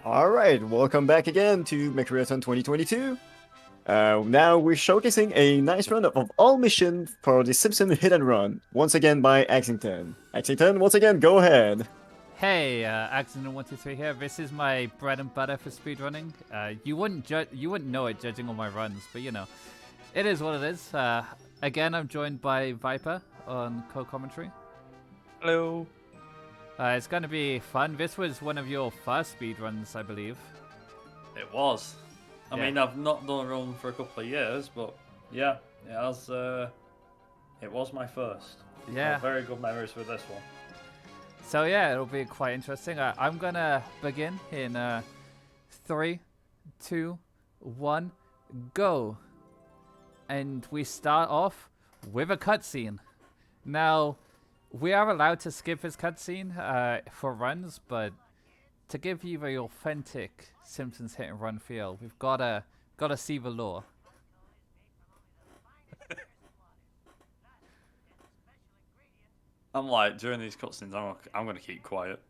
Alright, welcome back again to McRaeathon 2022. Now we're showcasing a nice roundup of all missions for the Simpsons Hit and Run, once again by Axington. Axington, once again, go ahead. Hey, Axington123 here. This is my bread and butter for speedrunning. You wouldn't know it judging all my runs, but you know, it is what it is. Again, I'm joined by Viper on co-commentary. Hello. It's going to be fun. This was one of your first speedruns, I believe. It was. I Yeah. mean, I've not done a run for a couple of years, but yeah, it has. It was my first. Yeah. Very good memories with this one. So yeah, it'll be quite interesting. I'm gonna begin in 3, 2, 1, go. And we start off with a cutscene. Now, we are allowed to skip this cutscene for runs, but to give you the authentic Simpsons hit and run feel, we've gotta see the lore. I'm like during these cutscenes, I'm gonna keep quiet.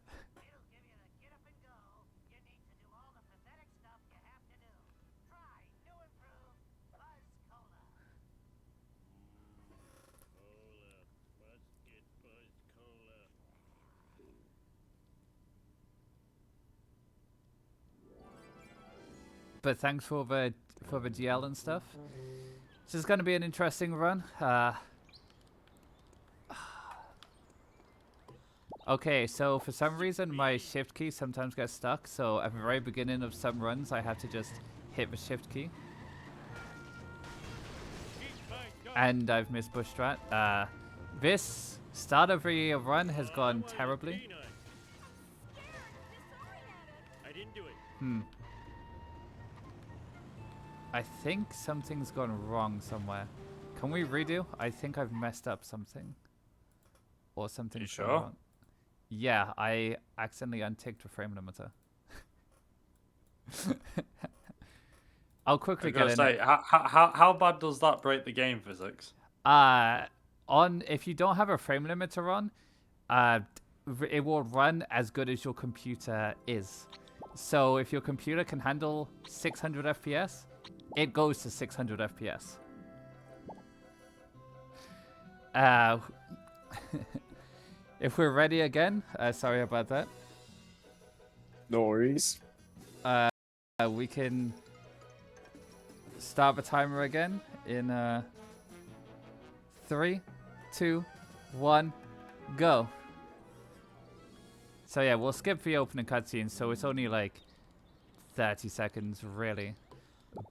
But thanks for the GL and stuff. This is gonna be an interesting run. Okay, so for some reason my shift key sometimes gets stuck, so at the very beginning of some runs I have to just hit the shift key. And I've missed bush strat. This start of the run has gone terribly. I think something's gone wrong somewhere. Can we redo? I think I've messed up something. Or something's sure? gone wrong. Yeah, I accidentally unticked the frame limiter. I'll quickly get in Say, it. how bad does that break the game physics? If you don't have a frame limiter on, it will run as good as your computer is. So if your computer can handle 600 FPS, it goes to 600 FPS. If we're ready again, sorry about that. No worries. We can start the timer again in 3, 2, 1, go. So yeah, we'll skip the opening cutscene, so it's only like 30 seconds really.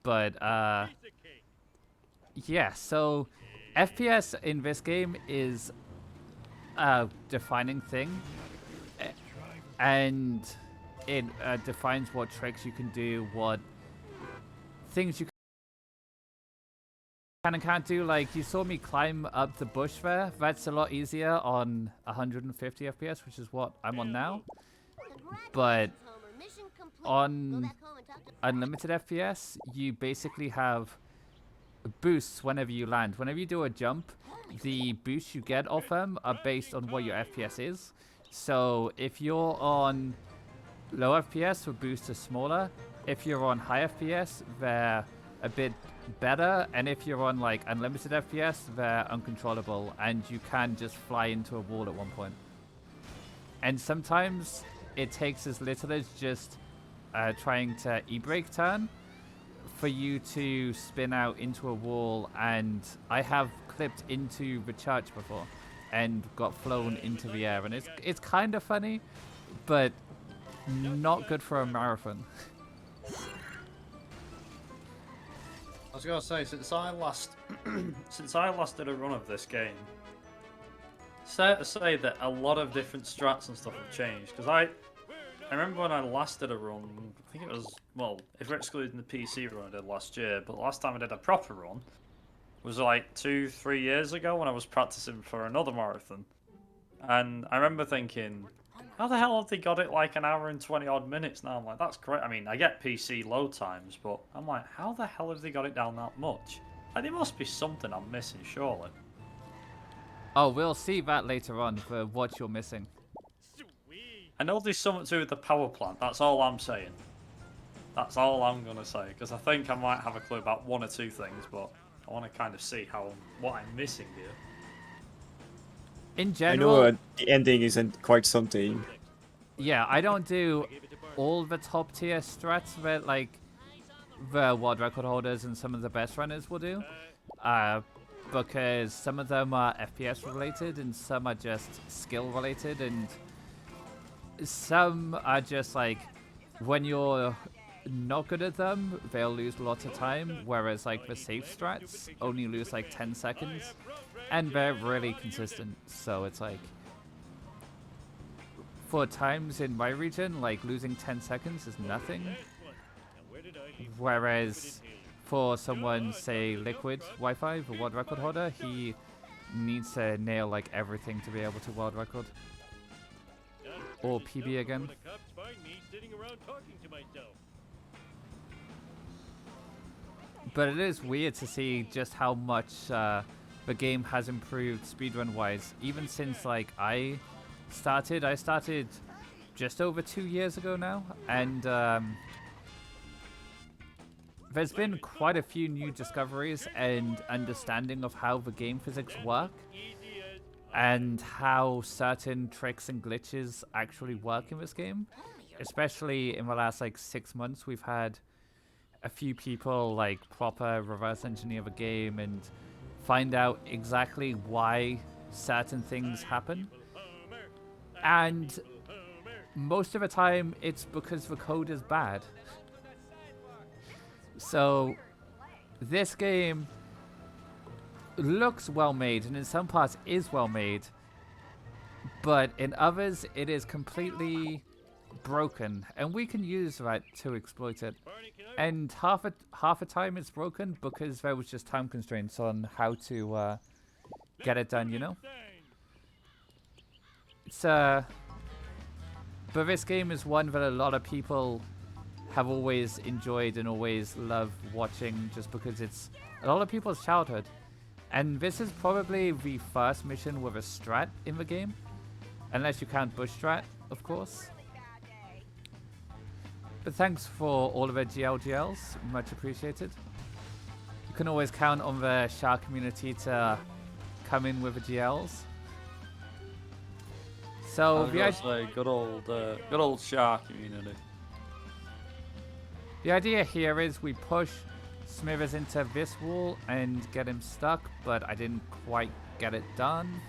But yeah, so FPS in this game is a defining thing, and it defines what tricks you can do, what things you can and can't do. Like, you saw me climb up the bush there. That's a lot easier on 150 FPS, which is what I'm on now. But on unlimited FPS, you basically have boosts whenever you land. Whenever you do a jump, the boosts you get off them are based on what your FPS is. So if you're on low FPS, the boosts are smaller. If you're on high FPS, they're a bit better. And if you're on like unlimited FPS, they're uncontrollable and you can just fly into a wall at one point. And sometimes it takes as little as just trying to e-brake turn for you to spin out into a wall, and I have clipped into the church before and got flown into the air, and it's kind of funny, but not good for a marathon. I was gonna say, since I last did a run of this game, fair to say that a lot of different strats and stuff have changed. Because I remember when I last did a run, I think it was, well, if we're excluding the PC run I did last year, but the last time I did a proper run was like 2-3 years ago when I was practicing for another marathon. And I remember thinking, how the hell have they got it like an hour and 20 odd minutes now? I'm like, that's great. I mean, I get PC load times, but I'm like, how the hell have they got it down that much? Like, there must be something I'm missing, surely. Oh, we'll see that later on for what you're missing. I know there's something to do with the power plant, that's all I'm saying. That's all I'm gonna say, because I think I might have a clue about one or two things, but I want to kind of see what I'm missing here. In I general, know the ending isn't quite something. yeah, I don't do all the top tier strats that like the world record holders and some of the best runners will do, because some of them are FPS related and some are just skill related, and some are just like when you're not good at them, they'll lose lots of time, whereas like the safe strats only lose like 10 seconds, and they're really consistent. So it's like for times in my region, like losing 10 seconds is nothing. Whereas for someone, say Liquid Wi-Fi, the world record holder, he needs to nail like everything to be able to world record. Or PB again. But it is weird to see just how much the game has improved speedrun wise, even since like I started just over 2 years ago now, and there's been quite a few new discoveries and understanding of how the game physics work and how certain tricks and glitches actually work in this game. Especially in the last like 6 months, we've had a few people like proper reverse engineer the game and find out exactly why certain things happen. And most of the time, it's because the code is bad. So this game looks well made, and in some parts is well made, but in others it is completely broken, and we can use that to exploit it. And half the time it's broken because there was just time constraints on how to get it done, you know? It's but this game is one that a lot of people have always enjoyed and always loved watching, just because it's a lot of people's childhood. And this is probably the first mission with a strat in the game, unless you count bush strat, of course. But thanks for all of the GLGLs, much appreciated. You can always count on the Shark community to come in with the GLs. So good old Shark community. The idea here is we push Smithers into this wall and get him stuck, but I didn't quite get it done.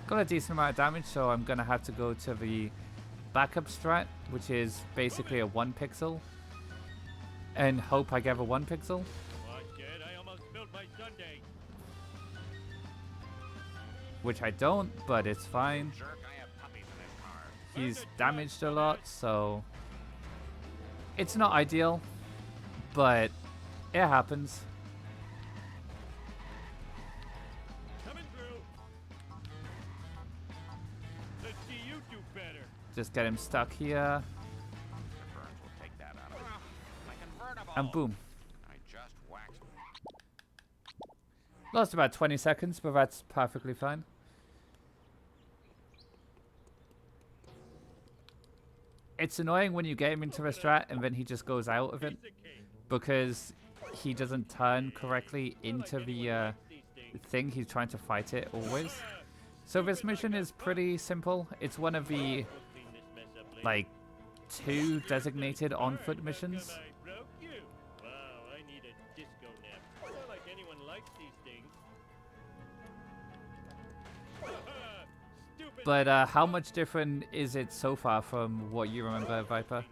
Got a decent amount of damage, so I'm gonna have to go to the backup strat, which is basically a 1 pixel, and hope I get a 1 pixel. Which I don't, but it's fine. He's damaged a lot, so it's not ideal, but it happens. Just get him stuck here. And boom. Lost about 20 seconds, but that's perfectly fine. It's annoying when you get him into a strat and then he just goes out of it, because he doesn't turn correctly into the thing. He's trying to fight it always. So this mission is pretty simple. It's one of the like 2 designated on-foot missions. But how much different is it so far from what you remember, Viper?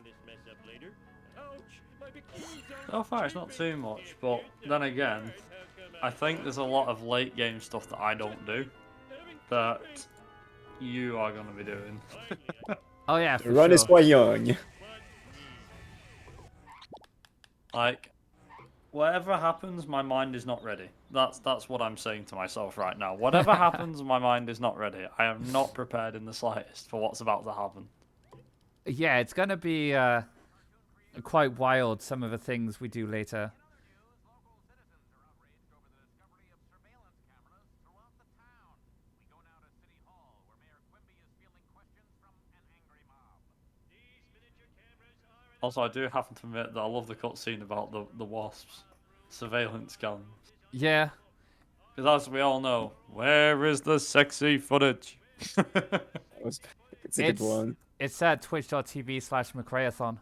So far, it's not too much, but then again, I think there's a lot of late game stuff that I don't do that you are going to be doing. Oh yeah, The for run sure. is quite young. Like, whatever happens, my mind is not ready. That's what I'm saying to myself right now. Whatever happens, my mind is not ready. I am not prepared in the slightest for what's about to happen. Yeah, it's gonna be quite wild, some of the things we do later. Also, I do happen to admit that I love the cutscene about the wasps surveillance guns. Yeah. Because as we all know, where is the sexy footage? It's a good one. It's at twitch.tv/McRaeathon.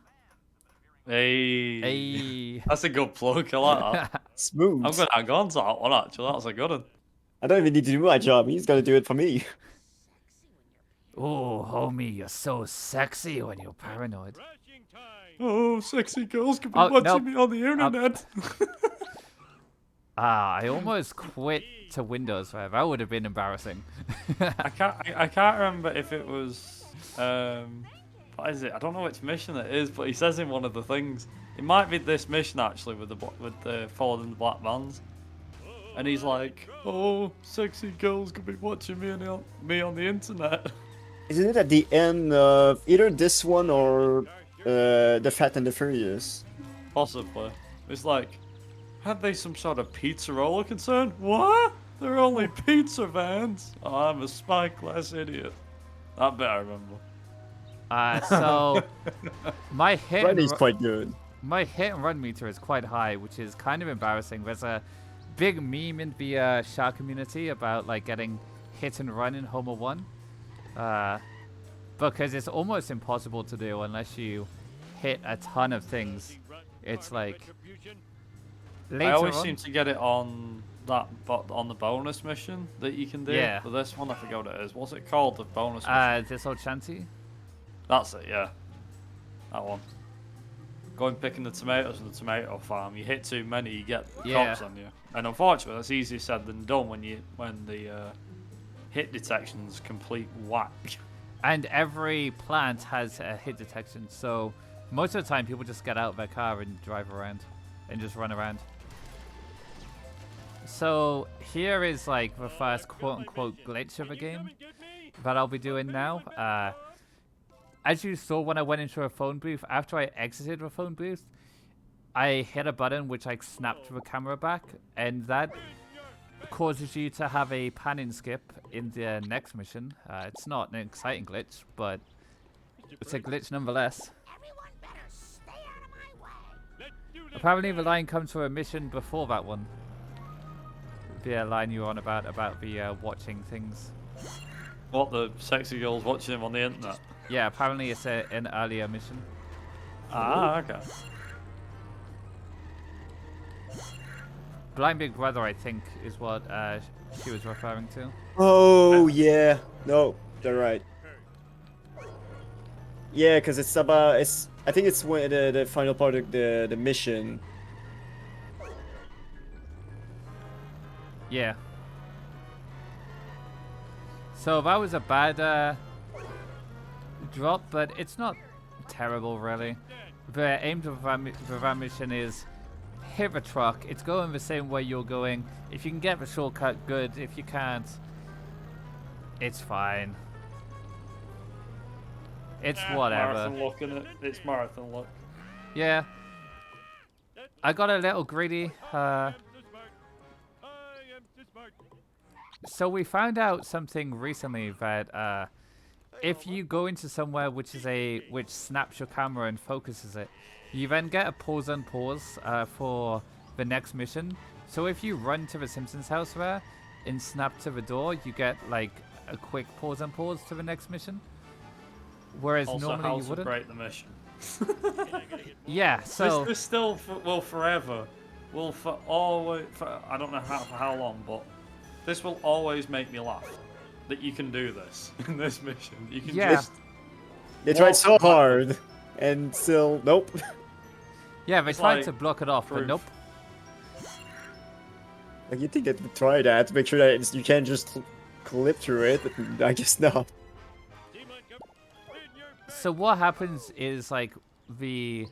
Hey, Hey. that's a good plug. I like that. Smooth. I'm gonna hang on to that one actually. That's a good one. I don't even need to do my job. He's gonna do it for me. Oh, homie, you're so sexy when you're paranoid. Oh, sexy girls could be Oh, watching nope. me on the internet. I almost quit to Windows there. That would have been embarrassing. I can't remember if it was what is it? I don't know which mission it is, but he says in one of the things. It might be this mission actually with the following the black vans. And he's like, "Oh, sexy girls could be watching me on the internet." Isn't it at the end of either this one or the Fat and the Furious? Possibly. It's like, had they some sort of pizza roller concern? What? They're only pizza vans. Oh, I'm a spy class idiot. That bit I remember. So my hit Friday's quite good. my hit and run meter is quite high, which is kind of embarrassing. There's a big meme in the Shark community about like getting hit and run in Homer 1. Because it's almost impossible to do unless you hit a ton of things. It's like I always seem to get it on on the bonus mission that you can do. Yeah. For this one, I forget what it is. What's it called? The bonus mission? this old shanty. That's it, yeah. That one. Going picking the tomatoes in the tomato farm. You hit too many, you get cops on you. And unfortunately, that's easier said than done when the hit detection's complete whack. And every plant has a hit detection, so most of the time people just get out of their car and drive around and just run around. So here is like the first quote-unquote glitch of a game that I'll be doing now. As you saw when I went into a phone booth, after I exited the phone booth, I hit a button which like snapped the camera back, and that causes you to have a pan-in skip in the next mission. It's not an exciting glitch, but it's a glitch nonetheless. Apparently the line comes from a mission before that one. The line you were on about the watching things. What, the sexy girls watching him on the internet? Yeah, apparently it's an earlier mission. Ah, okay. Blind Big Brother, I think, is what she was referring to. Oh yeah, no, they're right. Yeah, because it's about I think it's when the final part of the mission. Yeah. So that was a bad drop, but it's not terrible really. The aim of that mission is hit the truck. It's going the same way you're going. If you can get the shortcut, good. If you can't, it's fine. It's whatever. Marathon luck, innit? It's marathon luck. Yeah. I got a little greedy. So we found out something recently that if you go into somewhere which snaps your camera and focuses it, you then get a pause on pause for the next mission. So if you run to the Simpsons house there and snap to the door, you get like a quick pause on pause to the next mission. Whereas Also, normally how you to wouldn't. break the mission. Yeah, so This still will forever, will for always, I don't know for how long, but this will always make me laugh. That you can do this in this mission. You can just. They tried so hard, and still nope. yeah, they It's tried like to block it off, but proof. nope. Like you think they would try that to make sure that you can't just clip through it. But I guess not. So what happens is like the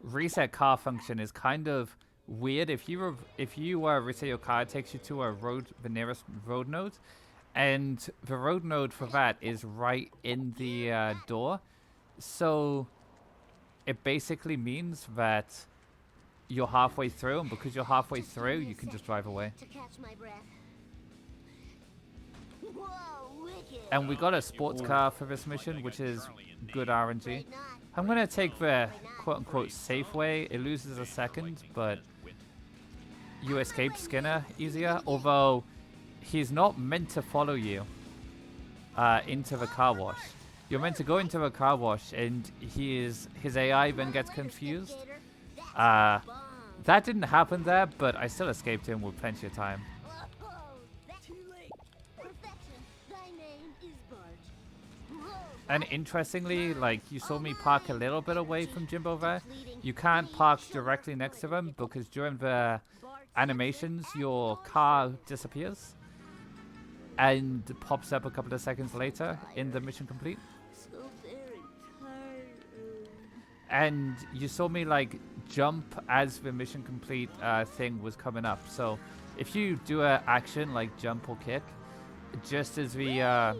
reset car function is kind of weird. If you reset your car, it takes you to the nearest road node, and the road node for that is right in the door. So it basically means that you're halfway through, and because you're halfway through, you can just drive away. And we got a sports car for this mission, which is good RNG. I'm gonna take the quote-unquote safe way. It loses a second, but you escape Skinner easier. Although he's not meant to follow you into the car wash. You're meant to go into the car wash, and his AI then gets confused. That didn't happen there, but I still escaped him with plenty of time. And interestingly, like, you saw me park a little bit away from Jimbo there. You can't park directly next to them because during the animations, your car disappears and pops up a couple of seconds later in the mission complete. And you saw me, like, jump as the mission complete thing was coming up. So if you do an action like jump or kick, just as the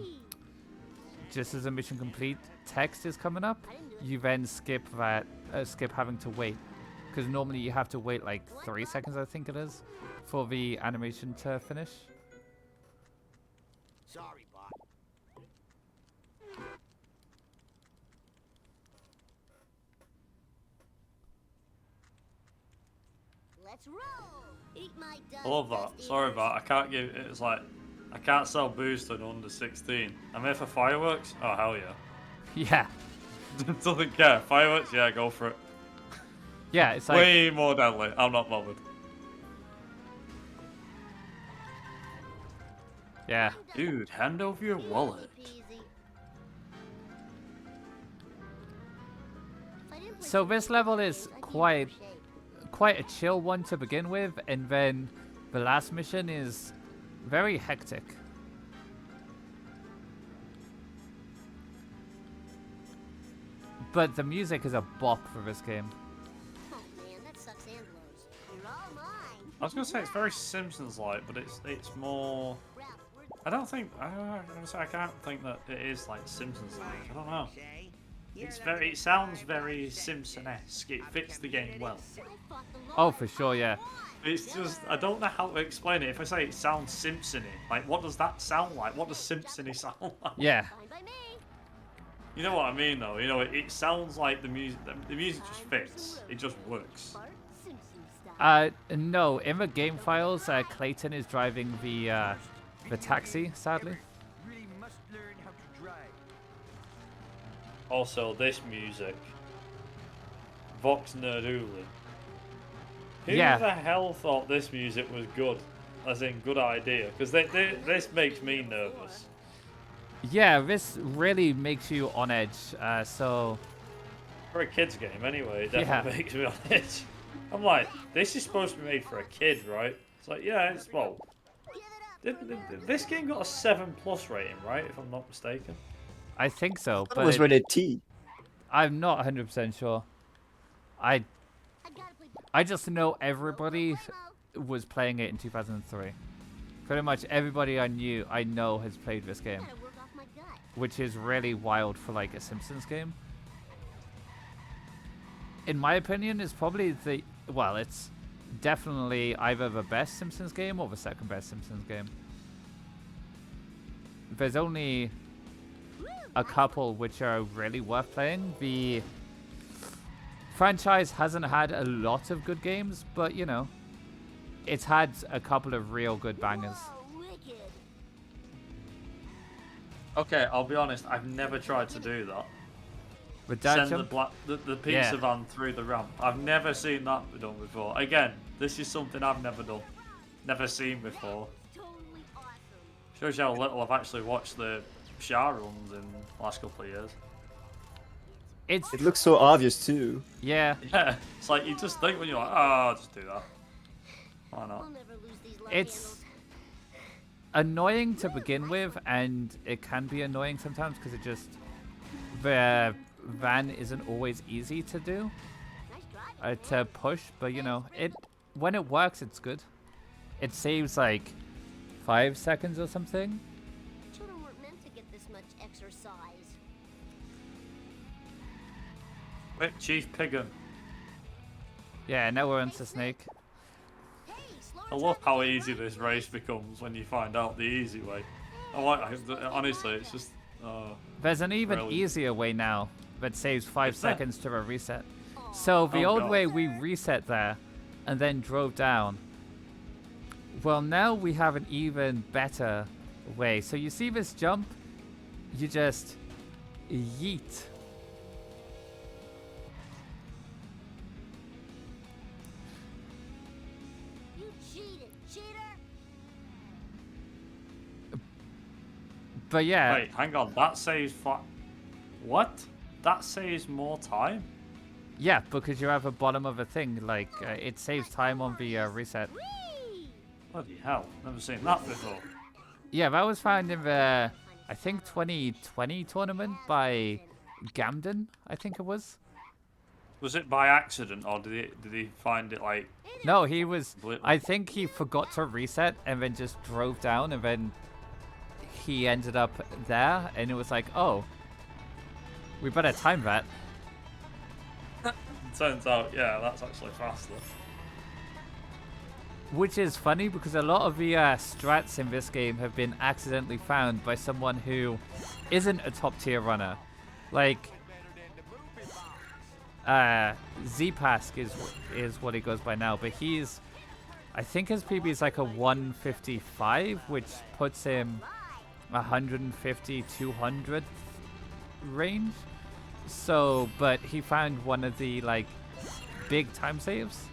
mission complete text is coming up, you then skip that, skip having to wait. Because normally you have to wait like 3 seconds, I think it is, for the animation to finish. Sorry, Bob. Let's roll. Eat my dust, I love that. Sorry, but I can't give. It's like I can't sell booze to an under 16. I'm here for fireworks. Oh hell yeah! Yeah. Doesn't care. Fireworks, yeah, go for it. Yeah, it's like... Way more deadly. I'm not bothered. Yeah. Dude, hand over your wallet. So this level is quite a chill one to begin with, and then the last mission is very hectic. But the music is a bop for this game. Oh man, that sucks and blows. You're all mine. I was gonna say it's very Simpsons-like, but it's more. I don't think I can't think that it is like Simpsons-like. I don't know. It sounds very Simpson-esque. It fits the game well. Oh, for sure, yeah. It's just I don't know how to explain it. If I say it sounds Simpson-y, like what does that sound like? What does Simpson-y sound like? Yeah. Fine by me. You know what I mean, though. You know, it sounds like the music. The music just fits. It just works. Bart Simpson style. No. In the game files, Clayton is driving the taxi, sadly. Really must learn how to drive. Also, this music. Vox Nerduli. Who Yeah. the hell thought this music was good? As in, good idea? Because this makes me nervous. Yeah, this really makes you on edge. So For a kid's game, anyway, it definitely makes me on edge. I'm like, this is supposed to be made for a kid, right? It's like, yeah, it's, well... This game got a 7+ rating, right? If I'm not mistaken. I think so, It was but rated T. I'm not 100% sure. I just know everybody was playing it in 2003. Pretty much everybody I know has played this game, Gotta work off my gut. which is really wild for like a Simpsons game. In my opinion, it's probably it's definitely either the best Simpsons game or the second best Simpsons game. There's only a couple which are really worth playing. The franchise hasn't had a lot of good games, but you know, it's had a couple of real good bangers. Whoa, wicked. Okay, I'll be honest, I've never tried to do that. With that Send jump, the pizza Yeah. van through the ramp. I've never seen that be done before. Again, this is something I've never done. Never seen before. Totally awesome. Shows you how little I've actually watched the Shah runs in the last couple of years. it's It looks so obvious too. yeah, Yeah, it's like you just think when you're like, oh, I'll just do that. Why not? We'll never lose these love it's handles. annoying to begin with, and it can be annoying sometimes because the van isn't always easy to do, Nice drive. to push, but you know, when it works, it's good. It saves like 5 seconds or something. Children weren't meant to get this much exercise. Wait, Chief Piggin. Yeah, now we're into Snake. Hey, slow I love how easy this race becomes when you find out the easy way. Honestly, it's just. There's an even Really? easier way now. that saves 5 Is there? seconds to a reset. So the Oh, old God. way we reset there and then drove down. Well, now we have an even better way. So you see this jump? You just yeet. You cheated, cheater! But yeah, Wait, hang on. That saves what? That saves more time? yeah, because you're at the bottom of a thing. Like, it saves time on the reset. Whee! Bloody hell. Never seen that before. Yeah, that was found in the, I think, 2020 tournament by Gamden, I think it was. Was it by accident or did he find it like No, he was, completely? I think he forgot to reset and then just drove down and then he ended up there and it was like, oh, we better time that. Turns out, yeah, that's actually faster. Which is funny because a lot of the strats in this game have been accidentally found by someone who isn't a top tier runner. Like, Z-Pask is what he goes by now, but he's, I think his PB is like a 155, which puts him 150, 200 range. So, but he found one of the like big time saves.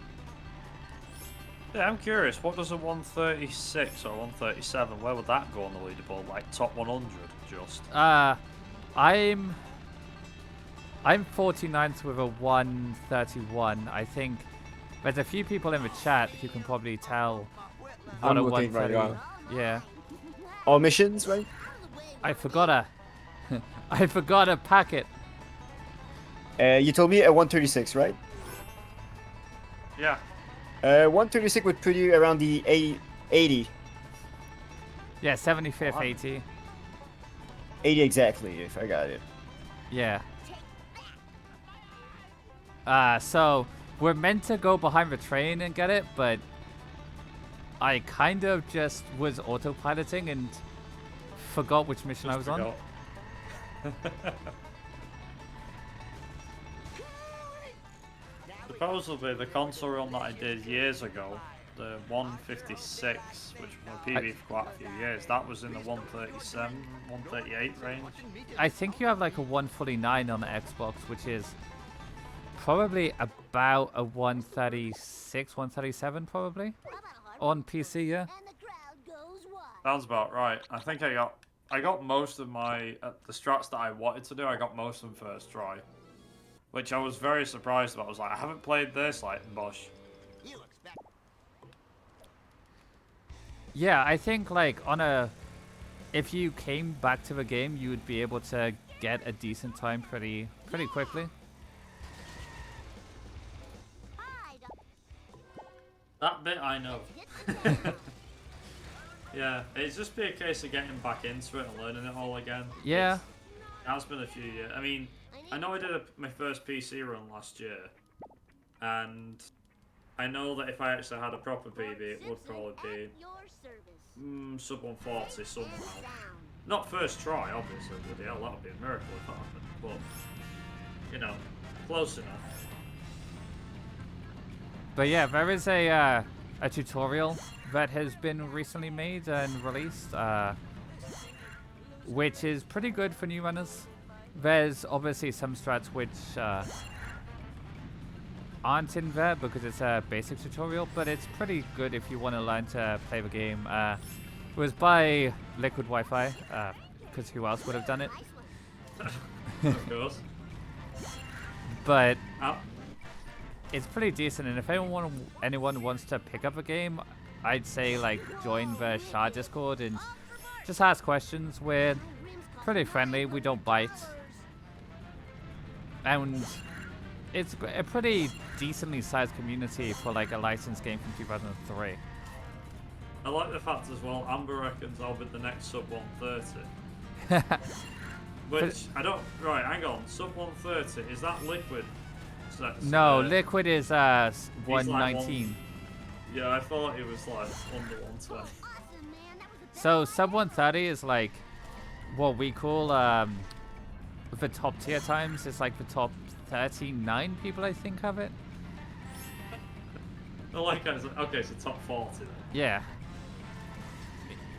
Yeah, I'm curious. What does a 136 or 137? Where would that go on the leaderboard? Like top 100, just. I'm 49th with a 131. I think there's a few people in the chat who can probably tell what I'm a looking right 130. now. Yeah, All missions, right? I forgot a, I forgot a packet. You told me a 136, right? Yeah. 136 would put you around the 80. Yeah, 75th, Wow. 80. 80 exactly, if I got it. Yeah. So we're meant to go behind the train and get it, but I kind of just was autopiloting and forgot which mission I was on. Supposedly, the console run that I did years ago, the 156, which was a PB for quite a few years, that was in the 137, 138 range. I think you have like a 149 on the Xbox, which is probably about a 136, 137 probably on PC, yeah. And the crowd goes wild. Sounds about right. I think I got most of my the strats that I wanted to do. I got most of them first try, which I was very surprised about. I was like, I haven't played this like Bosch. You expect Yeah, I think like if you came back to the game, you would be able to get a decent time pretty quickly. Hi, That bit I know. Yeah, it's just be a case of getting back into it and learning it all again. Yeah. It has been a few years. I mean, I know I did my first PC run last year, and I know that if I actually had a proper PB, it would probably be your service. sub 140 somehow. Not first try, obviously, bloody hell, that would be a miracle if that happened, but, you know, close enough. But yeah, there is a tutorial that has been recently made and released, which is pretty good for new runners. There's obviously some strats which aren't in there because it's a basic tutorial, but it's pretty good if you want to learn to play the game. It was by Liquid Wi-Fi, because who else would have done it? Of course. But Oh, it's pretty decent, and if anyone wants to pick up a game, I'd say like join the Shah Discord and just ask questions. We're pretty friendly, we don't bite, and it's a pretty decently sized community for like a licensed game from 2003. I like the fact as well, Amber reckons I'll be the next sub 130. Which, I don't, right, hang on, sub 130, is that Liquid? No, Liquid is like 119. Yeah, I thought it was like under 120. Awesome, man. That was the So sub 130 is like what we call the top tier times, it's like the top 39 people I think have it. I like how it's like, okay, so top 40 then. Yeah.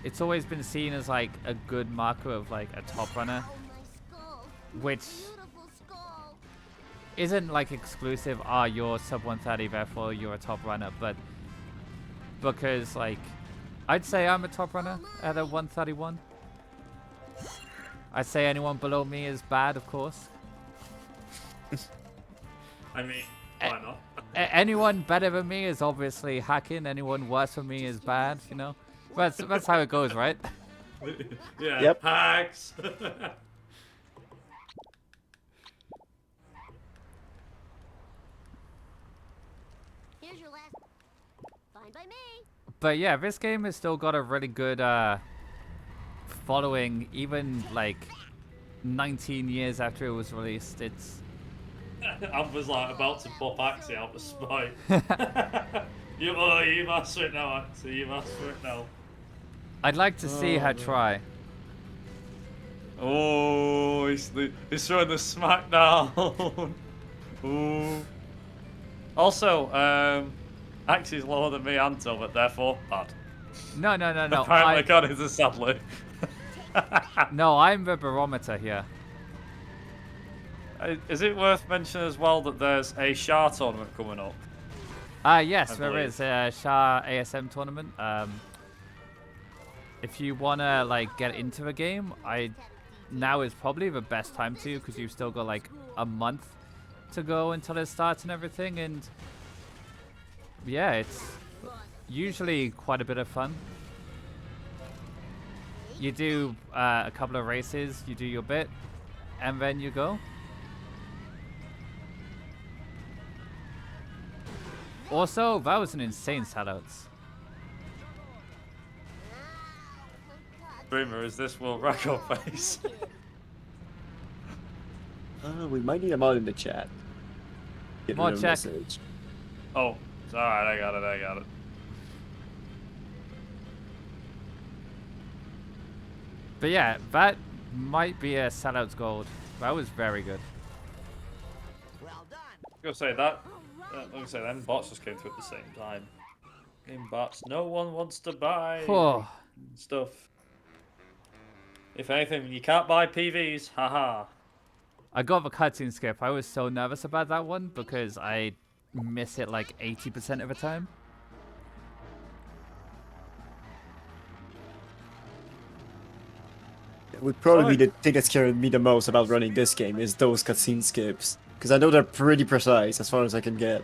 It's always been seen as like a good marker of like a top runner, Oh, my skull. which Beautiful skull. isn't like exclusive, you're sub 130, therefore you're a top runner, but because like, I'd say I'm a top runner at a 131. I'd say anyone below me is bad, of course. I mean, why not? Anyone better than me is obviously hacking. Anyone worse than me is bad, you know? That's how it goes, right? Yeah, Yep. hacks. Here's your last. Fine by me. But yeah, this game has still got a really good following, even like 19 years after it was released. It's Amber's like about to pop Axie out of spite. you asked for it now, Axie. You asked for it now. I'd like to see her try. Oh, he's throwing the smackdown. Ooh. Also, Axie's lower than me and Tilbert, therefore bad. No. Apparently, God is a sadly. No, I'm the barometer here. Is it worth mentioning as well that there's a Shah tournament coming up? Yes, I there believe. is a Shah ASM tournament. If you wanna like get into the game, now is probably the best time to, because you've still got like a month to go until it starts and everything, and yeah, it's usually quite a bit of fun. You do a couple of races, you do your bit, and then you go. Also, that was an insane sellouts. Boomer, is this Will Record face? We might need a mod in the chat. Get Mod rid of check. message. Oh, it's alright, I got it. But yeah, that might be a sellouts gold. That was very good. Well done. I'm gonna say that. Let me say, them bots just came through at the same time. Game bots, no one wants to buy Oh, stuff. If anything, you can't buy PVs, haha. I got the cutscene skip. I was so nervous about that one because I miss it like 80% of the time. It would probably be the thing that scared me the most about running this game is those cutscene skips. Because I know they're pretty precise as far as I can get.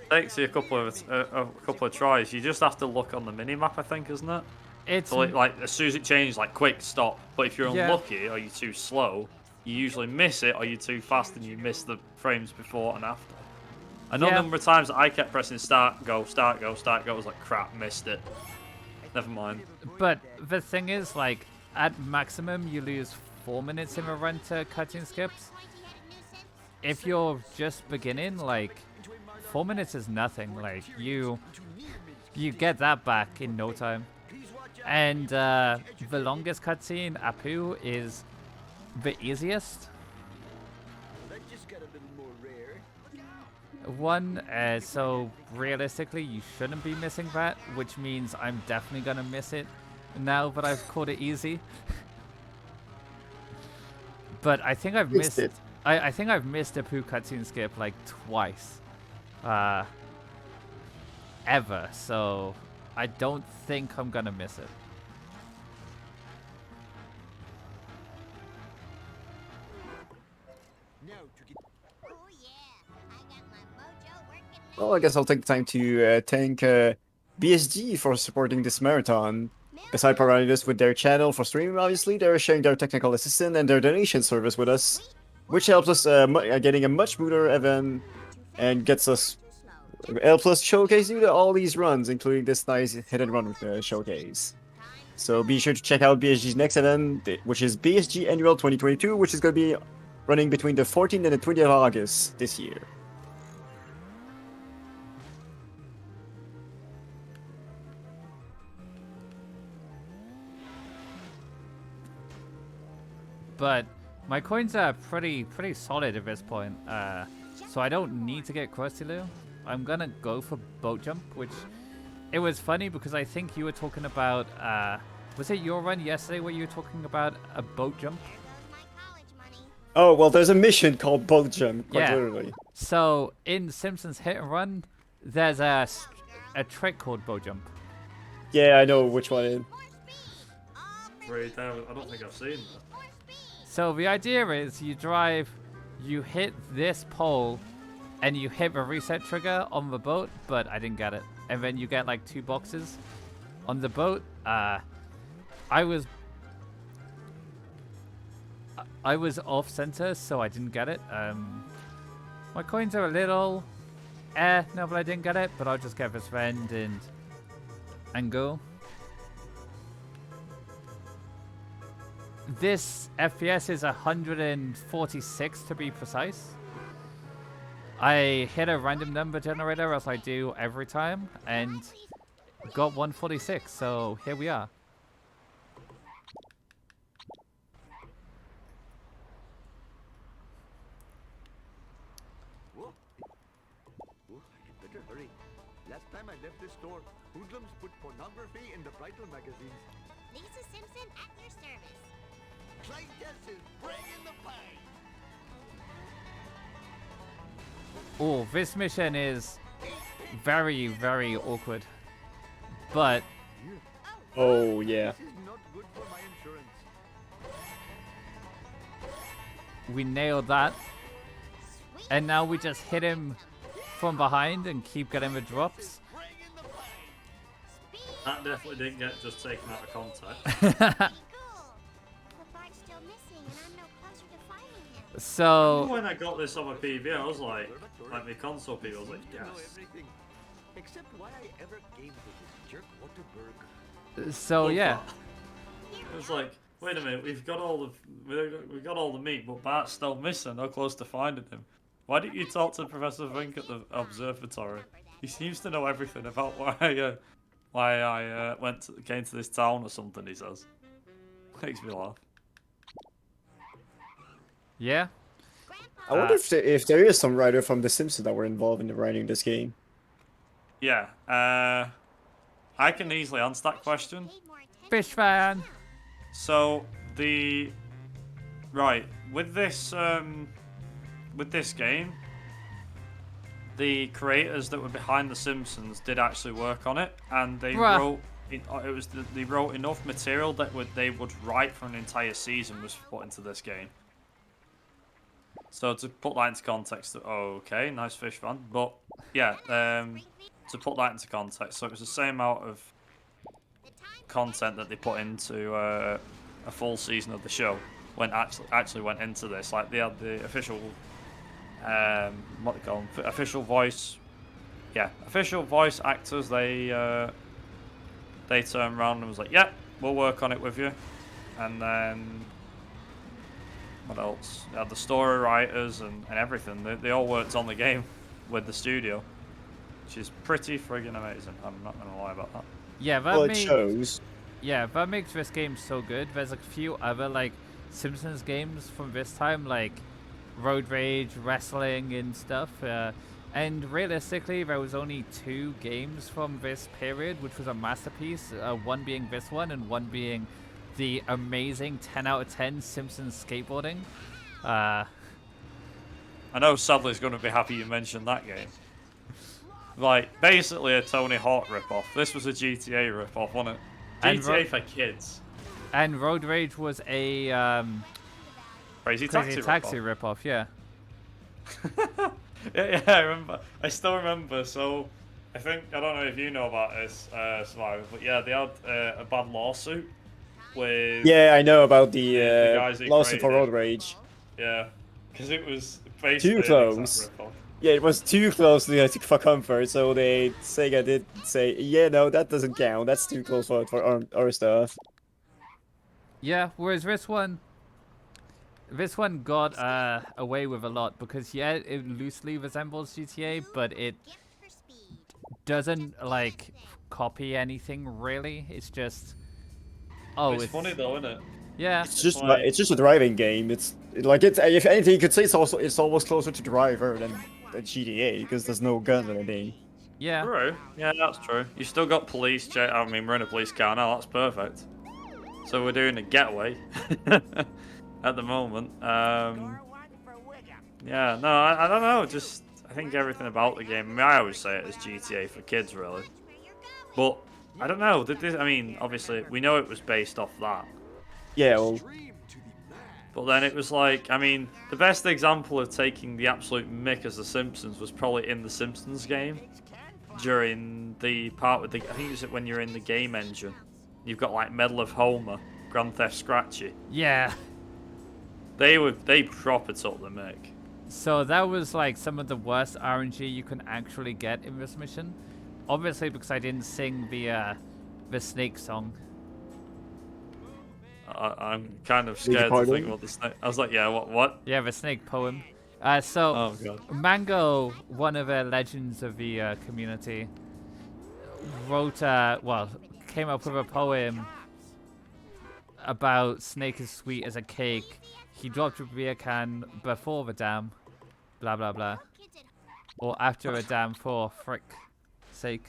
Takes you a couple of tries. You just have to look on the mini map, I think, isn't it? It's So like as soon as it changes, like quick stop. But if you're Yeah. unlucky or you're too slow, you usually miss it, or you're too fast and you miss the frames before and after. I know Yeah. a number of times that I kept pressing start, go, start, go, start, go. I was like, crap, missed it. Never mind. But the thing is, like, at maximum, you lose 4 minutes in a run to cutscene skips. If you're just beginning, like, 4 minutes is nothing. Like, you get that back in no time. And the longest cutscene, Apu, is the easiest That just got a little more rare. one. So realistically, you shouldn't be missing that, which means I'm definitely gonna miss it now that I've caught it easy. But I think I've Missed missed. it. I think I've missed a Pooh cutscene skip like twice, ever. So I don't think I'm gonna miss it. Now to get Oh yeah, I got my mojo working now. Well, I guess I'll take the time to thank BSG for supporting this marathon. Beside providing us with their channel for streaming, obviously, they're sharing their technical assistant and their donation service with us, which helps us getting a much smoother event and gets us helps us showcase you all these runs, including this nice hit and run showcase. So be sure to check out BSG's next event, which is BSG Annual 2022, which is going to be running between the 14th and the 20th of August this year. but my coins are pretty solid at this point. So I don't need to get Krusty Lou. I'm gonna go for boat jump, which it was funny because I think you were talking about. Was it your run yesterday where you were talking about a boat jump? There goes my college money. Oh, well, there's a mission called Boat Jump, quite Yeah. literally. So in Simpsons Hit and Run, there's a trick called boat jump. Yeah, I know which one it is. Right there, I don't think I've seen that. So the idea is you drive, you hit this pole, and you hit the reset trigger on the boat, but I didn't get it. And then you get like 2 boxes on the boat. I was off center, so I didn't get it. My coins are a little no, but I didn't get it. But I'll just get this friend and go. This FPS is 146 to be precise. I hit a random number generator as I do every time and got 146, so here we are. Whoa. Whoa, I better hurry. Last time I left this store, hoodlums put pornography in the bridal magazines. Lisa Simpson at your service. Clyde is bringing the pie. Oh, this mission is very, very awkward. But Oh, yeah. This is not good for my insurance. we nailed that. And now we just hit him from behind and keep getting the drops. Bringing the pie. That definitely didn't get just taken out of context. Pretty cool. The part's still missing, and I'm no closer to finding him. So When I got this on my PV, I was like my console people, I was like, You know yes. everything, except why I ever came to this jerk Waterberg. so yeah. It was like, wait a minute, we've got all the meat, but Bart's still missing. No close to finding him. Why didn't you talk to Professor Vink at the observatory? He seems to know everything about why I came to this town or something. He says, makes me laugh. Yeah. I wonder if there is some writer from The Simpsons that were involved in the writing this game. Yeah, I can easily answer that question. Paid more attention. Fish fan. So with this game, the creators that were behind The Simpsons did actually work on it, and they Bruh. they wrote enough material that they would write for an entire season was put into this game. So to put that into context, okay, nice fish fan, but yeah, to put that into context, so it was the same amount of content that they put into a full season of the show when actually went into this. Like they had the official, what they call them, official voice actors. They turned around and was like, "Yeah, we'll work on it with you," and then. What else? They had the story writers and everything. They all worked on the game with the studio, which is pretty friggin' amazing. I'm not gonna lie about that. Yeah, Well, it shows. Yeah, that makes this game so good. There's a few other like Simpsons games from this time, like Road Rage, Wrestling, and stuff. And realistically, there was only 2 games from this period, which was a masterpiece. One being this one, and one being the amazing 10 out of 10 Simpsons skateboarding. I know Sadler's going to be happy you mentioned that game. Like, basically a Tony Hawk ripoff. This was a GTA ripoff, wasn't it? And GTA for kids. And Road Rage was a Crazy Crazy Taxi Taxi ripoff, yeah. yeah, I remember. I still remember. So, I don't know if you know about this, Survivor, but yeah, they had a bad lawsuit with. Yeah, I know about the guys who lawsuit for created Road Rage. Yeah, because it was basically Too an exact close. ripoff. Yeah, it was too close for comfort, so Sega did say, yeah, no, that doesn't count. That's too close for our stuff. Yeah, whereas this one got away with a lot because yeah, it loosely resembles GTA, but it Gift for speed. doesn't like copy anything really. It's just It's funny though, isn't it? Yeah. It's just a driving game. It's like it's if anything, you could say it's almost closer to Driver than GTA because there's no guns or anything. Yeah. True. Yeah, that's true. You still got police check. I mean, we're in a police car now. That's perfect. So we're doing a getaway at the moment. Yeah, no, I don't know. Just I think everything about the game. I mean, I always say it as GTA for kids, really. But I don't know. I mean, obviously, we know it was based off that. Yeah, well, But then it was like, I mean, the best example of taking the absolute mick as the Simpsons was probably in the Simpsons game. During the part with the, I think it was when you're in the game engine. You've got like Medal of Homer, Grand Theft Scratchy. Yeah. They proper took the mick. So that was like some of the worst RNG you can actually get in this mission. Obviously because I didn't sing the Snake song. I'm kind of scared to think what the snake. I was like, yeah, what? Yeah, the Snake poem. Oh god. Mango, one of the legends of the community, wrote came up with a poem about Snake is sweet as a cake. He dropped a beer can before the dam, blah blah blah, or after a dam for frick sake.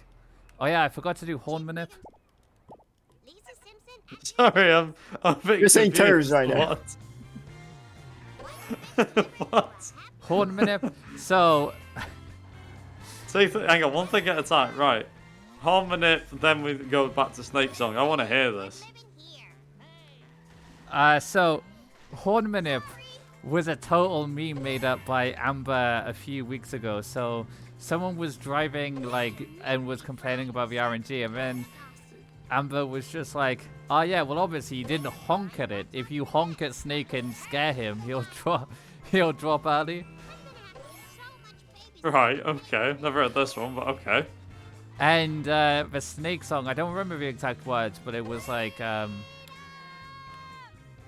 Oh yeah, I forgot to do horn manip. Sorry, I'm a bit you're saying confused. terms right now. What? What? Horn manip. So Hang on, one thing at a time. Right. Harmonip, then we go back to Snake Song. I want to hear this. So horn manip was a total meme made up by Amber a few weeks ago. So someone was driving and was complaining about the RNG, and then Amber was just like, "Oh yeah, well obviously you didn't honk at it. If you honk at Snake and scare him, he'll drop early." Right, okay. Never heard this one, but okay. And the Snake song, I don't remember the exact words, but it was like,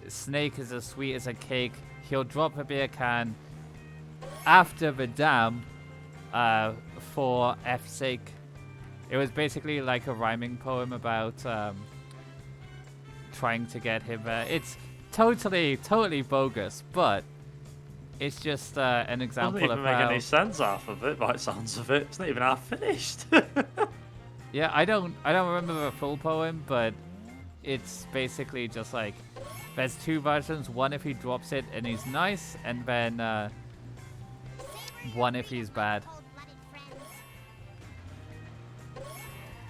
Snake is as sweet as a cake. He'll drop a beer can after the dam for F's sake. It was basically like a rhyming poem about trying to get him. It's totally bogus, but it's just an example Doesn't of even make how... any sense half of it, by the sounds of it. It's not even half finished. Yeah, I don't remember the full poem, but it's basically just like there's two versions. One if he drops it and he's nice, and then one if he's bad.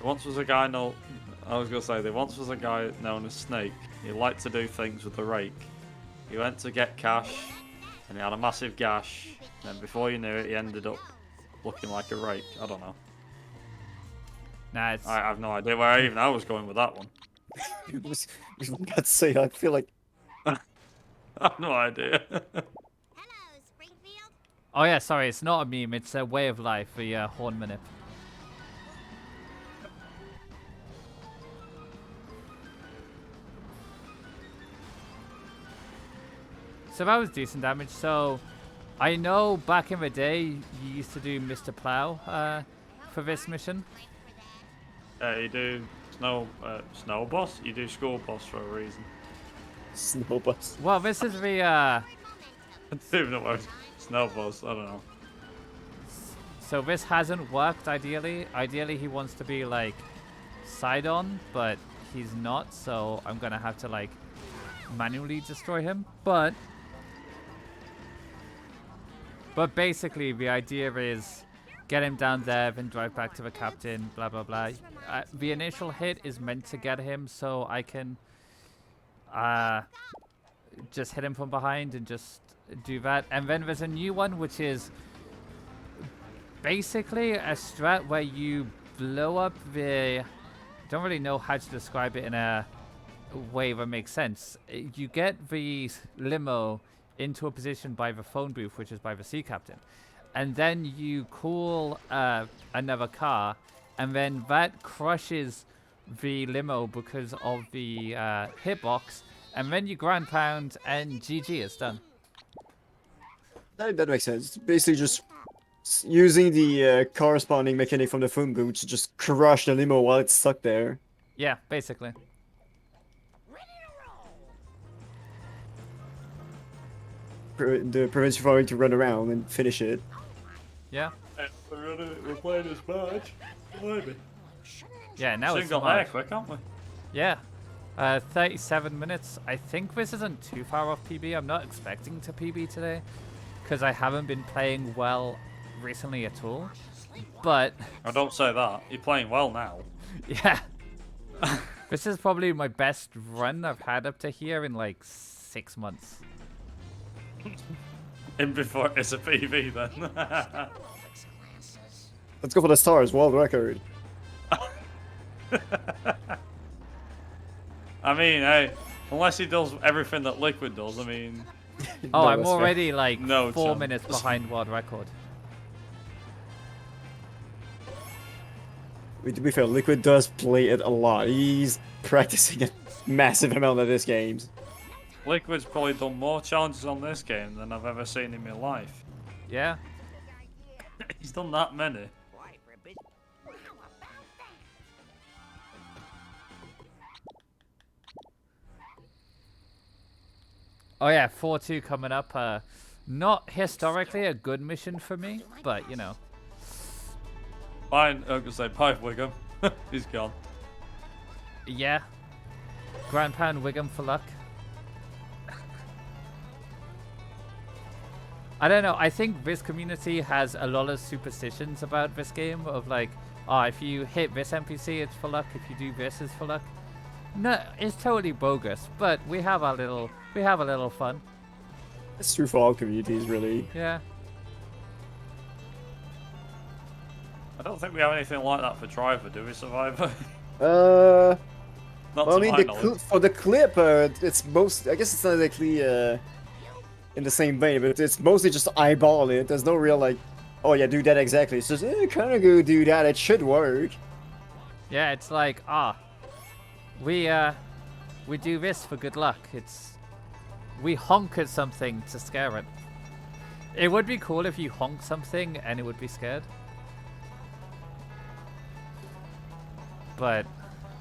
Once was a guy known. I was gonna say there once was a guy known as Snake. He liked to do things with the rake. He went to get cash, and he had a massive gash. And before you knew it, he ended up looking like a rake. I don't know. Nah, it's... I have no idea where I was going with that one. I was about to say, I feel like I have no idea. Hello, Springfield. Oh yeah, sorry, it's not a meme. It's a way of life. The horn manip. So that was decent damage. So I know back in the day you used to do Mr. Plow for this mission. You do snow boss. You do school boss for a reason. snow bus. Well, this is the I don't even know what snow boss. I don't know. so this hasn't worked ideally. Ideally he wants to be like side on, but he's not, so I'm gonna have to like manually destroy him. But basically the idea is get him down there, then drive back to the captain, blah blah blah. The initial hit is meant to get him, so I can just hit him from behind and just do that. And then there's a new one which is basically a strat where you blow up the... don't really know how to describe it in a way that makes sense. You get the limo into a position by the phone booth, which is by the sea captain, and then you call another car, and then that crushes the limo because of the hitbox, and then you ground pound, and GG, it's done. That makes sense. It's basically just using the corresponding mechanic from the phone booth to just crush the limo while it's stuck there. Yeah, basically. prevents you from having to run around and finish it. Yeah. We're playing this match. Yeah, now it's Single there smart. quick, aren't we? Yeah. 37 minutes. I think this isn't too far off PB. I'm not expecting to PB today because I haven't been playing well recently at all. But I don't say that. You're playing well now. yeah, this is probably my best run I've had up to here in like 6 months. In before it's a PV then. Let's go for the stars, world record. I mean, hey, unless he does everything that Liquid does, I mean, Oh, No, I'm that's fair. already like No 4 chance. minutes behind world record. To be fair, Liquid does play it a lot. He's practicing a massive amount of this games. Liquid's probably done more challenges on this game than I've ever seen in my life. Yeah. He's done that many. Oh yeah, 4-2 coming up. Not historically a good mission for me, but you know. Fine, I'm gonna say bye, Wiggum. He's gone. Yeah. Grand Pound Wiggum for luck. I don't know. I think this community has a lot of superstitions about this game of like, oh, if you hit this NPC, it's for luck. If you do this, it's for luck. No, it's totally bogus. But we have a little fun. It's true for all communities, really. Yeah. I don't think we have anything like that for Driver, do we, Survivor? Not Well, I to mean, my knowledge. for the clip, it's most. I guess it's not exactly in the same vein, but it's mostly just eyeball it. There's no real like, oh yeah, do that exactly. It's just kind of go do that. It should work. Yeah, it's like, we do this for good luck. We honk at something to scare it. It would be cool if you honk something and it would be scared. But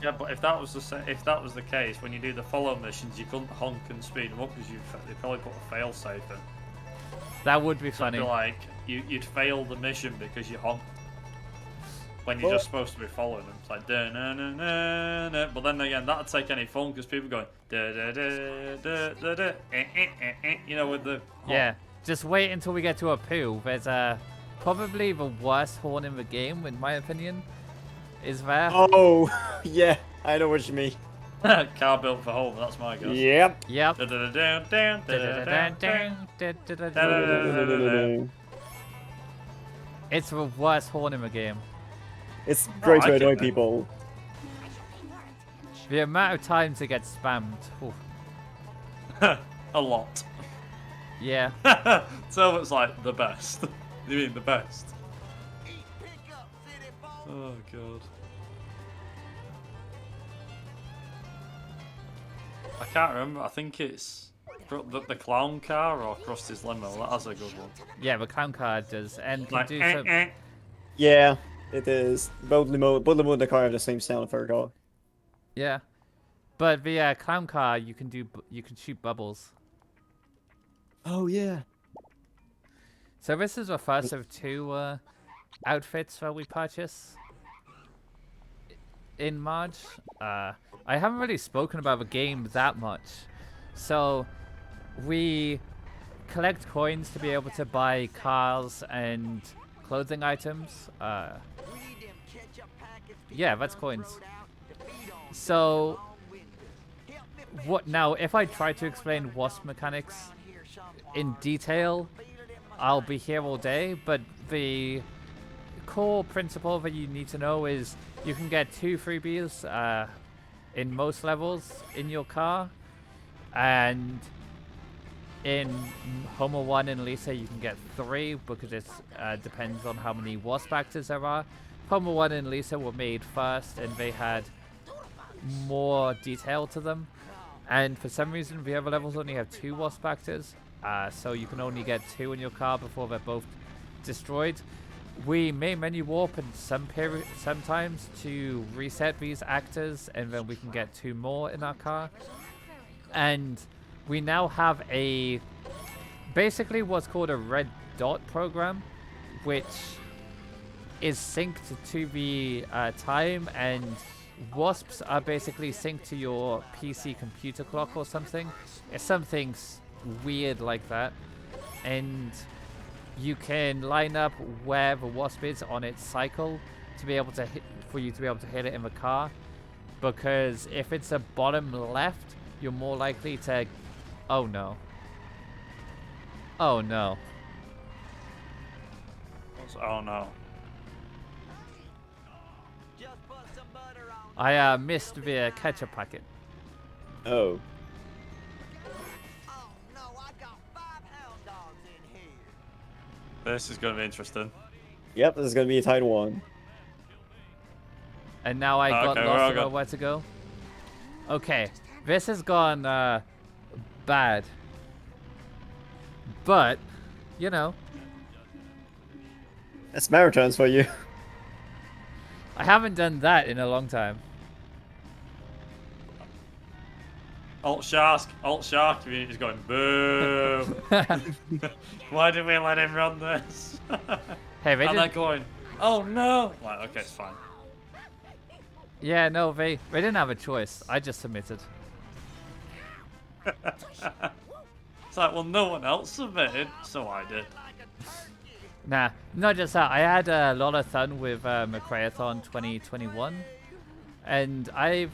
Yeah, but if that was the case, when you do the follow missions, you couldn't honk and speed them up because they probably put a fail safe in. that would be So funny. it'd be like you'd fail the mission because you honked when you're Well- just supposed to be following them. It's like da na na na na. But then again, that'd take any fun because people going da da da da da da you know, with the honk. Yeah, just wait until we get to a poo. There's probably the worst horn in the game, in my opinion. Is there? Oh, yeah, I know what you mean. Car built for home. That's my guess. Yep. Yep. It's the worst horn in the game. It's great I to get annoy that. people. The amount of times it gets spammed. Oof. A lot. Yeah. So it's like the best. You mean the best? Oh god. I can't remember. I think it's the clown car or Krusty's limo. That has a good one. Yeah, the clown card does. And can Like, do some... Yeah, it is. Both limo and the car have the same sound, if I recall. Yeah. But the clown car, you can shoot bubbles. Oh yeah. So this is the first of two outfits that we purchase in March. I haven't really spoken about the game that much. So we collect coins to be able to buy cars and clothing items. Yeah, that's coins. So what now, if I try to explain Wasp mechanics in detail, I'll be here all day, but the core principle that you need to know is you can get 2 freebies in most levels in your car, and in Homer 1 and Lisa you can get 3 because it depends on how many Wasp actors there are. Homer 1 and Lisa were made first and they had more detail to them, and for some reason the other levels only have 2 Wasp actors. So you can only get 2 in your car before they're both destroyed. We may menu warp in sometimes to reset these actors, and then we can get 2 more in our car. And we now have a basically what's called a red dot program, which is synced to the time, and wasps are basically synced to your PC computer clock or something. It's something weird like that, and you can line up where the wasp is on its cycle to be able to hit, for you to be able to hit it in the car, because if it's a bottom left, you're more likely to... Oh no. Oh no. Oh no. I missed the ketchup packet. Oh. This is going to be interesting. Yep, this is gonna be a tight one. And now I got Okay, lost we're all about where to go. Okay, this has gone bad. But, you know, That's marathons for you. I haven't done that in a long time. Alt Shark community is going boo. Why did we let him run this? Hey, they And they're didn't... going, oh no. Like, okay, it's fine. Yeah, no, they didn't have a choice. I just submitted. It's like, well, no one else submitted, so I did. Nah, not just that. I had a lot of fun with McRaeathon 2021, and I've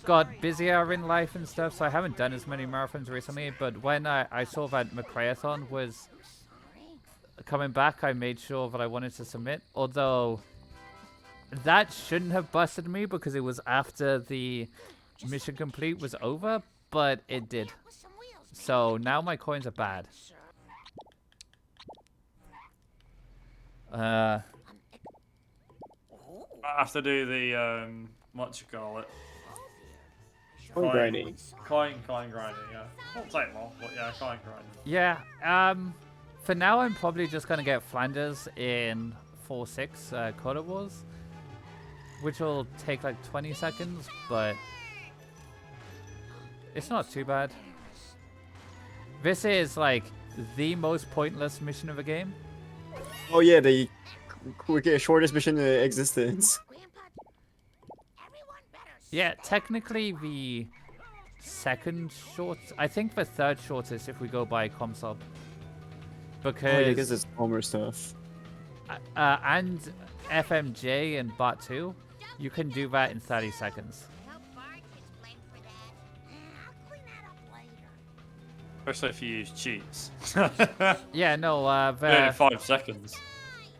got busier in life and stuff, so I haven't done as many marathons recently. But when I saw that McRaeathon was coming back, I made sure that I wanted to submit. Although that shouldn't have busted me because it was after the mission complete was over, but it did. So now my coins are bad. I have to do the, what you call it? Coin grinding. Coin grinding, yeah. Won't take long, but yeah, coin grinding. Yeah, for now I'm probably just gonna get Flanders in 4-6 Coda Wars, which will take like 20 seconds, but it's not too bad. This is like the most pointless mission of the game. Oh yeah, the shortest mission in existence. Yeah, technically the second short, I think the third shortest if we go by ComSub. Because Oh yeah, because it's Homer stuff. and FMJ and Bot 2, you can do that in 30 seconds. Especially if you use cheats. Yeah, no, Do it in 5 seconds.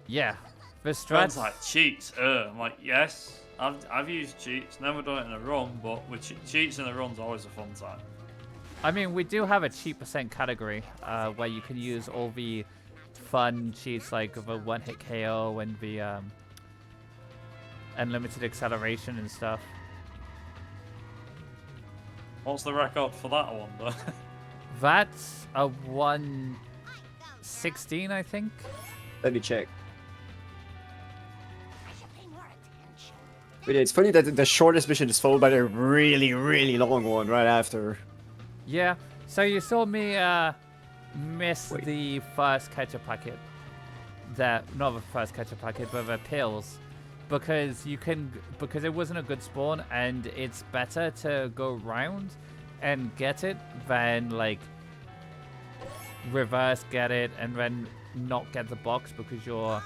yeah, the Sounds strats. like cheats. I'm like, yes, I've used cheats. Never done it in a run, but with cheats in a run's always a fun time. I mean, we do have a cheat percent category where you can use all the fun cheats like the one-hit KO and the unlimited acceleration and stuff. What's the record for that one, though? That's a 116, I think. Let me check. But yeah, it's funny that the shortest mission is followed by a really, really long one right after. Yeah. So you saw me miss the first ketchup packet. Not the first ketchup packet, but the pills, because it wasn't a good spawn, and it's better to go round and get it than like reverse get it and then not get the box because you're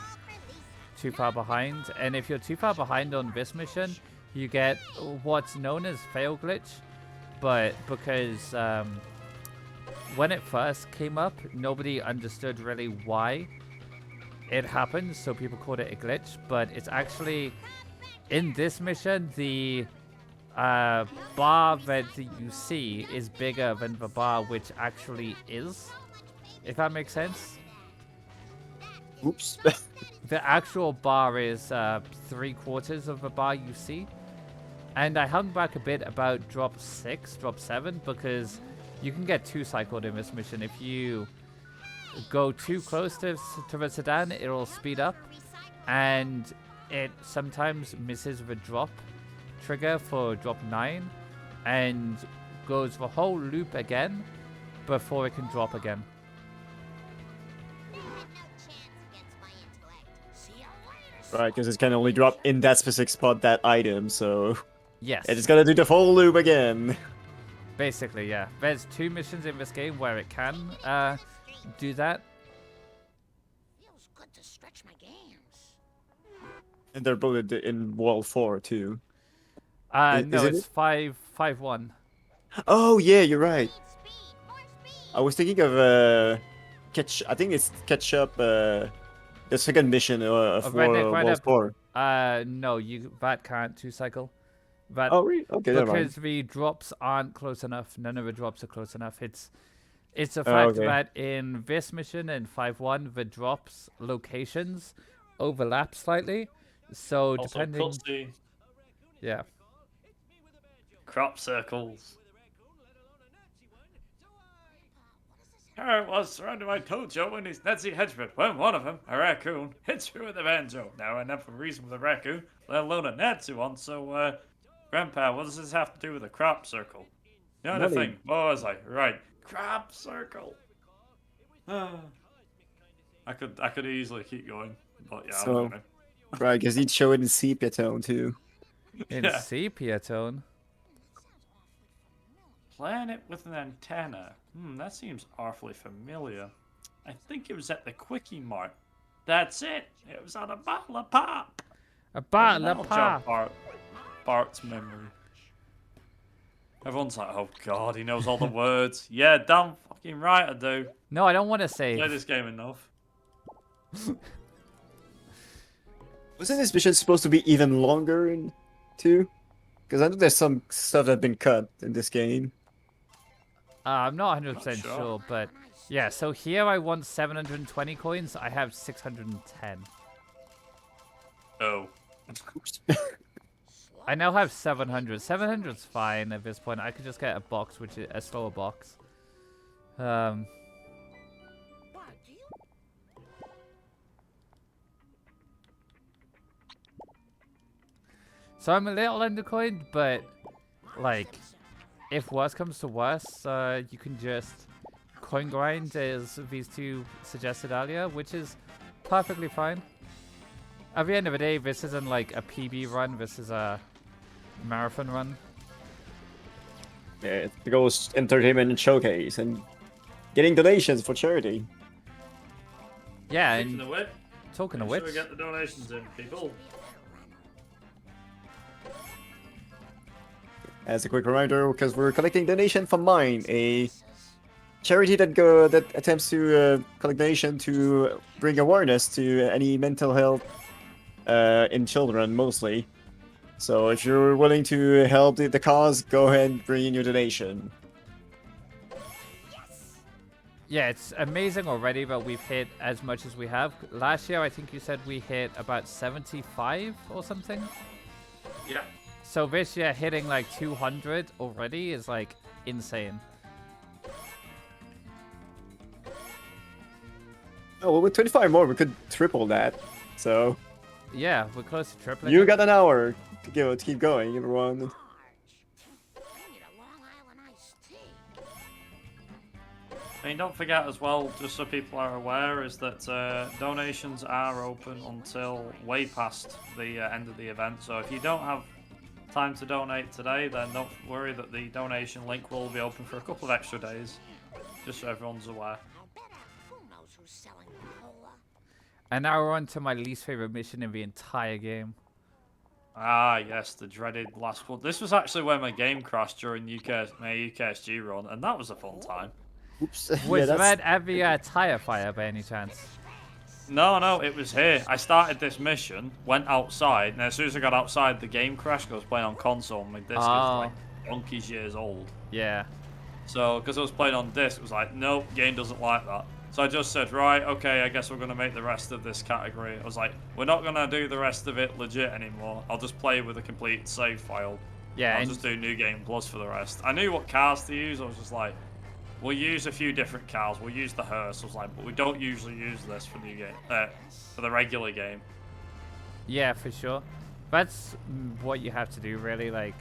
too far behind. And if you're too far behind on this mission, you get what's known as fail glitch, but because when it first came up, nobody understood really why it happened, so people called it a glitch. But it's actually, in this mission, the bar that you see is bigger than the bar which actually is, if that makes sense. Oops. The actual bar is 3/4 of the bar you see. And I hung back a bit about drop 6, drop 7, because you can get 2-cycled in this mission. If you go too close to the sedan, it'll speed up, and it sometimes misses the drop trigger for drop 9 and goes the whole loop again, before it can drop again. No chance against my intellect. See you later. Right, because it can only drop in that specific spot that item, so Yes. it is gonna do the full loop again. Basically, yeah. There's 2 missions in this game where it can do that. Feels good to stretch my gams. And they're both in Wall 4 too. No, is it? it's 5-1. Oh yeah, you're right. Speed, more speed. I was thinking of I think it's catch up the second mission of Right Wall up. 4. No, that can't 2-cycle. That Oh really? Okay, never mind. because the drops aren't close enough. None of the drops are close enough. It's a fact okay. that in this mission in 5-1, the drops locations overlap slightly. So Also, depending, cutscene, yeah. crop circles. Here it was, surrounded by Tojo and his Nazi henchmen, when one of them, a raccoon, hits me with a banjo. Now, I never reason with a raccoon, let alone a Nazi one, so, Grandpa, what does this have to do with a crop circle? The other Money. thing, what was I? Right, crop circle. I could easily keep going, but yeah, So- I'm gonna. Right, because he'd show it in sepia tone too. In Yeah. sepia tone. Planet with an antenna. That seems awfully familiar. I think it was at the Quickie Mart. That's it. It was on a bottle of pop. A bottle That'll of jog pop. Bart's memory. Everyone's like, oh god, he knows all the words. Yeah, damn fucking right I do. No, I don't want to Play say. this game enough. Wasn't this mission supposed to be even longer in 2? Because I know there's some stuff that's been cut in this game. I'm not 100% sure. sure, but yeah. So here I want 720 coins. I have 610. Oh. I now have 700. 700's fine at this point. I could just get a box, which is a slower box. What, do you? So I'm a little undercoined, but like, if worse comes to worse, you can just coin grind as these two suggested earlier, which is perfectly fine. At the end of the day, this isn't like a PB run. This is a marathon run. Yeah, it goes entertainment and showcase and getting donations for charity. Yeah, Speaking and of which, talking of make which, sure we get the donations in, people. As a quick reminder, because we're collecting donation from Mine, a charity that attempts to collect donation to bring awareness to any mental health in children mostly. So if you're willing to help the cause, go ahead and bring in your donation. yeah, it's amazing already that we've hit as much as we have. Last year, I think you said we hit about 75 or something. Yeah. So this year, hitting like 200 already is like insane. Oh, well, with 25 more, we could triple that. So Yeah, we're close to tripling. you it. got an hour to keep going, everyone. I need a Long Island iced tea. I mean, don't forget as well, just so people are aware, is that donations are open until way past the end of the event. So if you don't have time to donate today, then don't worry that the donation link will be open for a couple of extra days, just so everyone's aware. I bet who knows who's selling cola. And now we're on to my least favorite mission in the entire game. Ah, yes, the dreaded last one. This was actually where my game crashed during my UKSG run, and that was a fun time. Oops. Was yeah, that at the tire fire by any chance? No, it was here. I started this mission, went outside, and as soon as I got outside, the game crashed. 'Cause I was playing on console, and my disc is like donkey's years old. Yeah. So, because I was playing on disc, it was like, nope, game doesn't like that. So I just said, right, okay, I guess we're going to make the rest of this category. I was like, we're not going to do the rest of it legit anymore. I'll just play with a complete save file. Yeah, I'll and just do New Game Plus for the rest. I knew what cars to use. I was just like, we'll use a few different cars. We'll use the hearse. I was like, but we don't usually use this for New Game, for the regular game. yeah, for sure. That's what you have to do, really. Like,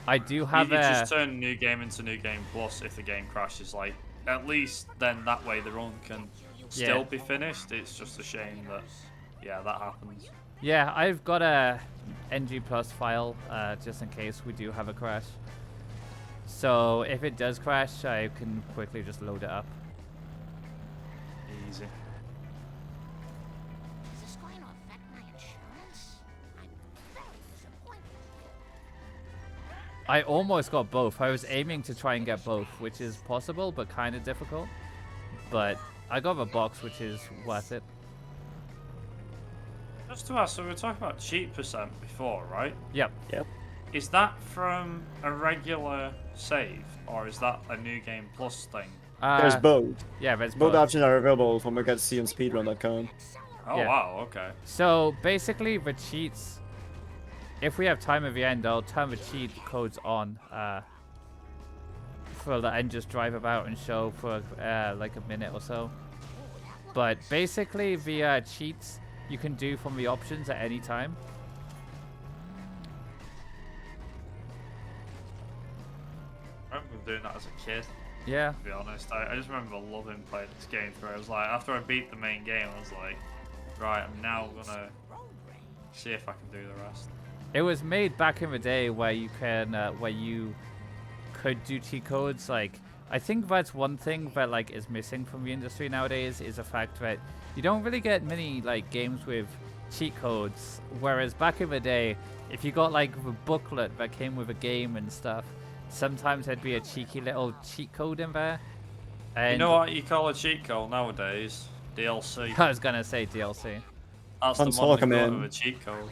I do You have just a turn New Game into New Game Plus if the game crashes like at least then that way the run can still be finished. It's just a shame that, yeah, that happens. Yeah, I've got a NG Plus file just in case we do have a crash. So if it does crash, I can quickly just load it up. Easy. Is this going to affect my insurance? I'm very disappointed. I almost got both. I was aiming to try and get both, which is possible, but kind of difficult. But I got the box, which is worth it. Just to ask, so we were talking about cheat percent before, right? Yep. Yep. Is that from a regular save, or is that a New Game Plus thing? There's both. Yeah, there's Both both. options are available from what I got to see on speedrun.com. Oh, Yeah. wow, okay. So basically, the cheats. If we have time at the end, I'll turn the cheat codes on for the and just drive about and show for like a minute or so. But basically, the cheats you can do from the options at any time. I remember doing that as a kid, Yeah. to be honest. I just remember loving playing this game through. I was like, after I beat the main game, I was like, right, I'm now gonna see if I can do the rest. It was made back in the day where you can, where you could do cheat codes. Like, I think that's one thing that like is missing from the industry nowadays is the fact that you don't really get many like games with cheat codes. Whereas back in the day, if you got like the booklet that came with a game and stuff, sometimes there'd be a cheeky little cheat code in there. And You know what you call a cheat code nowadays? DLC. I was gonna say DLC. That's the Console modern equivalent of command. a cheat code.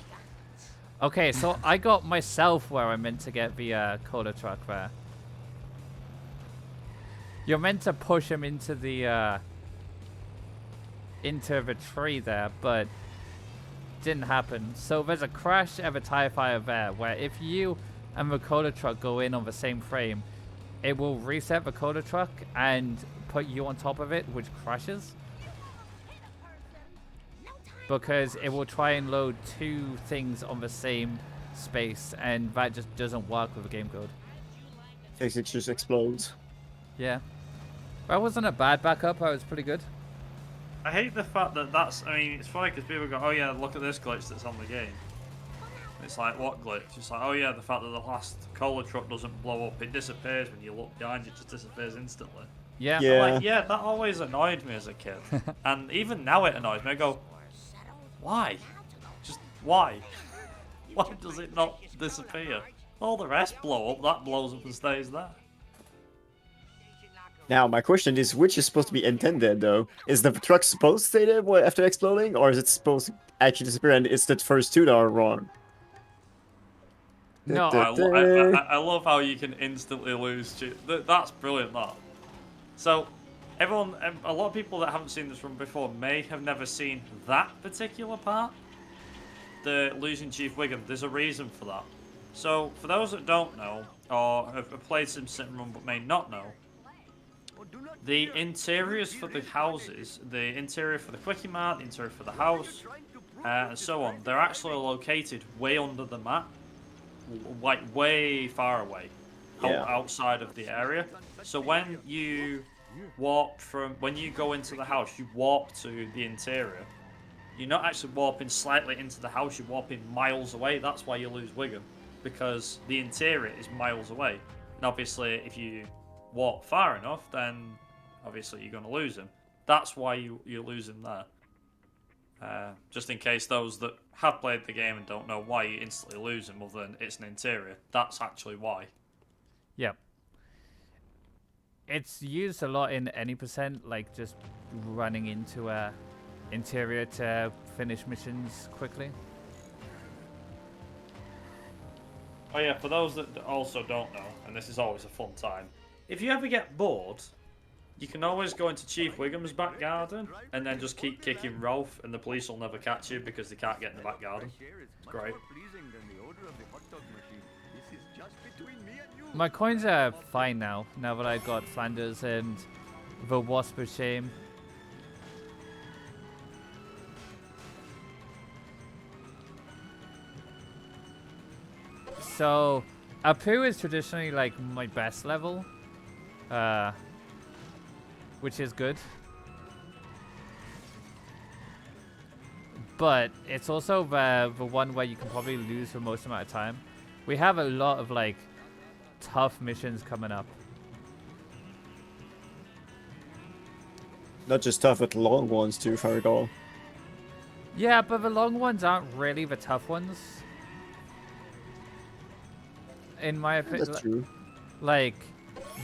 Okay, so I got myself where I meant to get the cola truck there. You're meant to push him into the tree there, but didn't happen. So there's a crash at the tire fire there, where if you and the cola truck go in on the same frame, it will reset the cola truck and put you on top of it, which crashes. Because it will try and load two things on the same space, and that just doesn't work with the game code. It just explodes. Yeah. That wasn't a bad backup, that was pretty good. I hate the fact that that's, I mean, it's funny because people go, oh yeah, look at this glitch that's on the game. It's like, what glitch? It's like, oh yeah, the fact that the last cola truck doesn't blow up, it disappears when you look behind, it just disappears instantly. Yeah. Yeah. Like, yeah, that always annoyed me as a kid. And even now it annoys me. I go, why? Just why? Why does it not disappear? All the rest blow up, that blows up and stays there. Now, my question is, which is supposed to be intended, though? Is the truck supposed to stay there after exploding, or is it supposed to actually disappear and it's the first two that are wrong? No, I love how you can instantly lose. That's brilliant, that. So, a lot of people that haven't seen this run before may have never seen that particular part. The losing Chief Wiggum, there's a reason for that. So, for those that don't know, or have played Simpsons Run but may not know, the interiors for the houses, the interior for the Quickie Mart, the interior for the house, and so on, they're actually located way under the map, like way far away, outside of the area. So when you when you go into the house, you warp to the interior. You're not actually warping slightly into the house, you're warping miles away. That's why you lose Wiggum, because the interior is miles away. And obviously, if you warp far enough, then obviously you're going to lose him. That's why you lose him there. Just in case those that have played the game and don't know why you instantly lose him other than it's an interior. That's actually why. Yep. It's used a lot in any percent, like just running into a interior to finish missions quickly. Oh yeah, for those that also don't know, and this is always a fun time, if you ever get bored, you can always go into Chief Wiggum's back garden and then just keep kicking Rolf, and the police will never catch you because they can't get in the back garden. It's great. My coins are fine now that I got Flanders and the Wasp of Shame. So, Apu is traditionally like my best level. which is good. But it's also the one where you can probably lose for most amount of time. We have a lot of like tough missions coming up. Not just tough, but long ones too, if I recall. Yeah, but the long ones aren't really the tough ones. In my opinion, That's true. like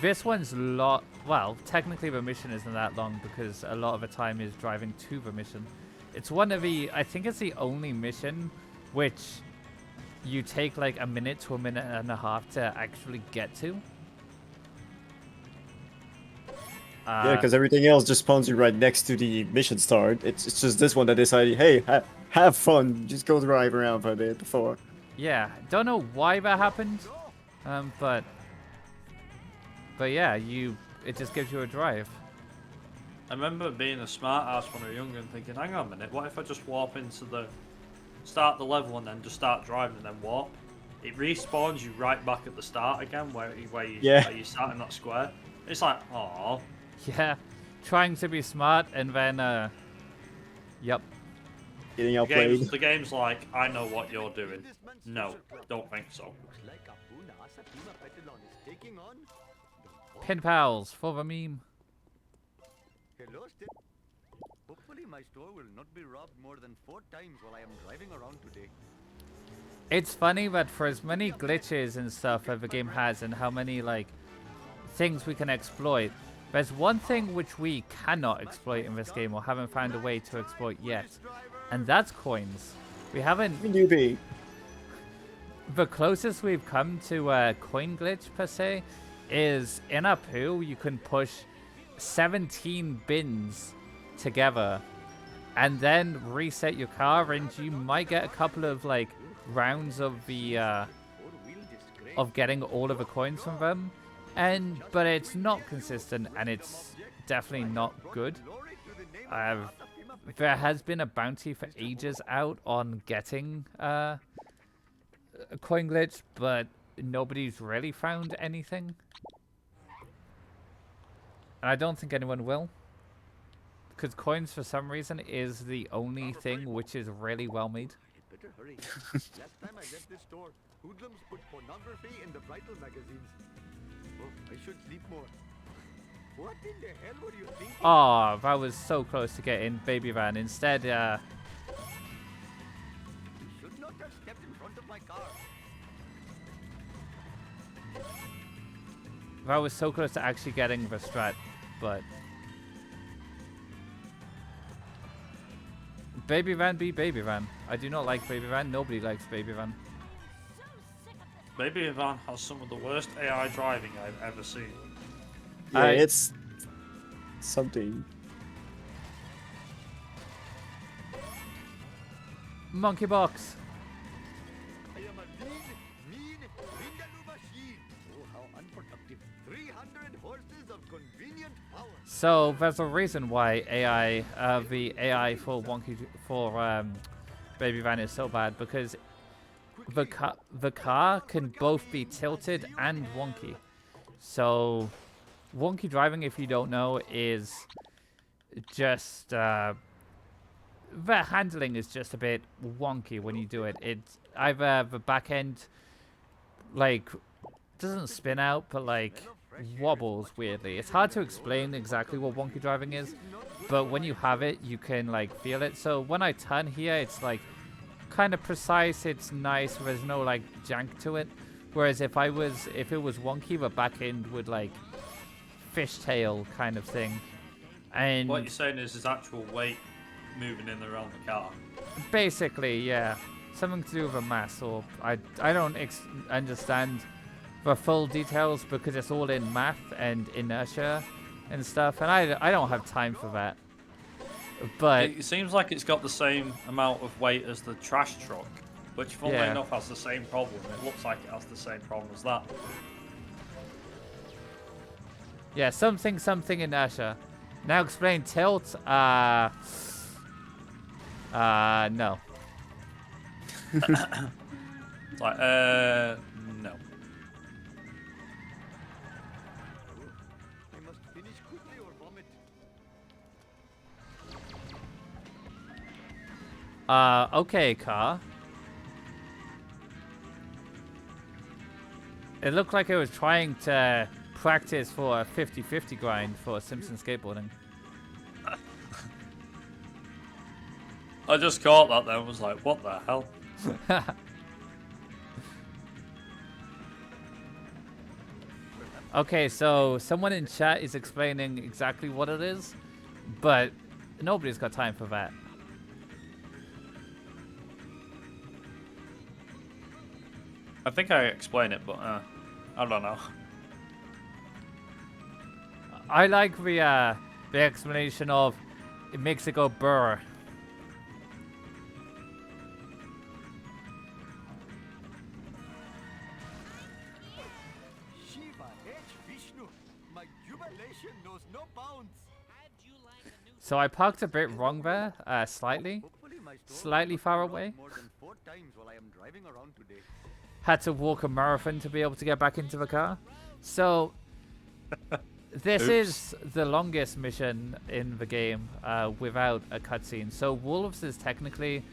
this one's well, technically the mission isn't that long because a lot of the time is driving to the mission. It's one of the, I think it's the only mission which you take like a minute to a minute and a half to actually get to. Yeah, because everything else just spawns you right next to the mission start. It's just this one that decided, hey, have fun, just go drive around for a bit before. Yeah, don't know why that happened, but yeah, it just gives you a drive. I remember being a smart ass when I was younger and thinking, hang on a minute, what if I just warp into start the level and then just start driving and then warp? It respawns you right back at the start again where you start in that square. It's like, oh. Yeah, trying to be smart and then, yep. Getting outplayed. The game's like, I know what you're doing. No, don't think so. Pin pals for the meme. Hello, hopefully my store will not be robbed more than 4 times while I am driving around today. It's funny that for as many glitches and stuff that the game has and how many like things we can exploit, there's one thing which we cannot exploit in this game or haven't found a way to exploit yet, and that's coins. We haven't. Newbie. The closest we've come to a coin glitch per se is in a pool. You can push 17 bins together and then reset your car, and you might get a couple of like rounds of the of getting all of the coins from them, but it's not consistent and it's definitely not good. There has been a bounty for ages out on getting a coin glitch, but nobody's really found anything. And I don't think anyone will. Because coins, for some reason, is the only thing which is really well made. Better hurry. Last time I left this store, hoodlums put pornography in the bridal magazines. Oh, I should sleep more. What in the hell were you thinking? Oh, that was so close to getting Baby Van. Instead, You should not have stepped in front of my car. that was so close to actually getting the strat, but Baby Van be Baby Van. I do not like Baby Van. Nobody likes Baby Van. Baby Van has some of the worst AI driving I've ever seen. Yeah, it's something. Monkey Box. I am a mean Vindaloo machine. Oh, how unproductive. 300 horses of convenient power. So there's a reason why the AI for Baby Van is so bad, because the car can both be tilted and wonky. So wonky driving, if you don't know, is just the handling is just a bit wonky when you do it. It's either the back end like doesn't spin out, but like wobbles weirdly. It's hard to explain exactly what wonky driving is, but when you have it, you can like feel it. So when I turn here, it's like kind of precise. It's nice. There's no like jank to it. Whereas if it was wonky, the back end would like fishtail kind of thing. And What you're saying is actual weight moving in around the car. basically, yeah, something to do with a mass, or I don't understand the full details because it's all in math and inertia and stuff, and I don't have time for that. But It seems like it's got the same amount of weight as the trash truck, which funnily Yeah. enough has the same problem. It looks like it has the same problem as that. yeah, something inertia. Now explain tilt. No. It's like, no. I must finish quickly or vomit. Okay, car. It looked like it was trying to practice for a 50-50 grind for Simpsons skateboarding. I just caught that then and was like, what the hell? Okay, so someone in chat is explaining exactly what it is, but nobody's got time for that. I think I explained it, but I don't know. I like the explanation of it makes it go burr. Shiva H. Vishnu, my jubilation knows no bounds. So I parked a bit wrong there, slightly. Hopefully my store Slightly will not far be away. locked more than 4 times while I am driving around today. Had to walk a marathon to be able to get back into the car. So this is the longest mission in the game without a cutscene. So Wolves is technically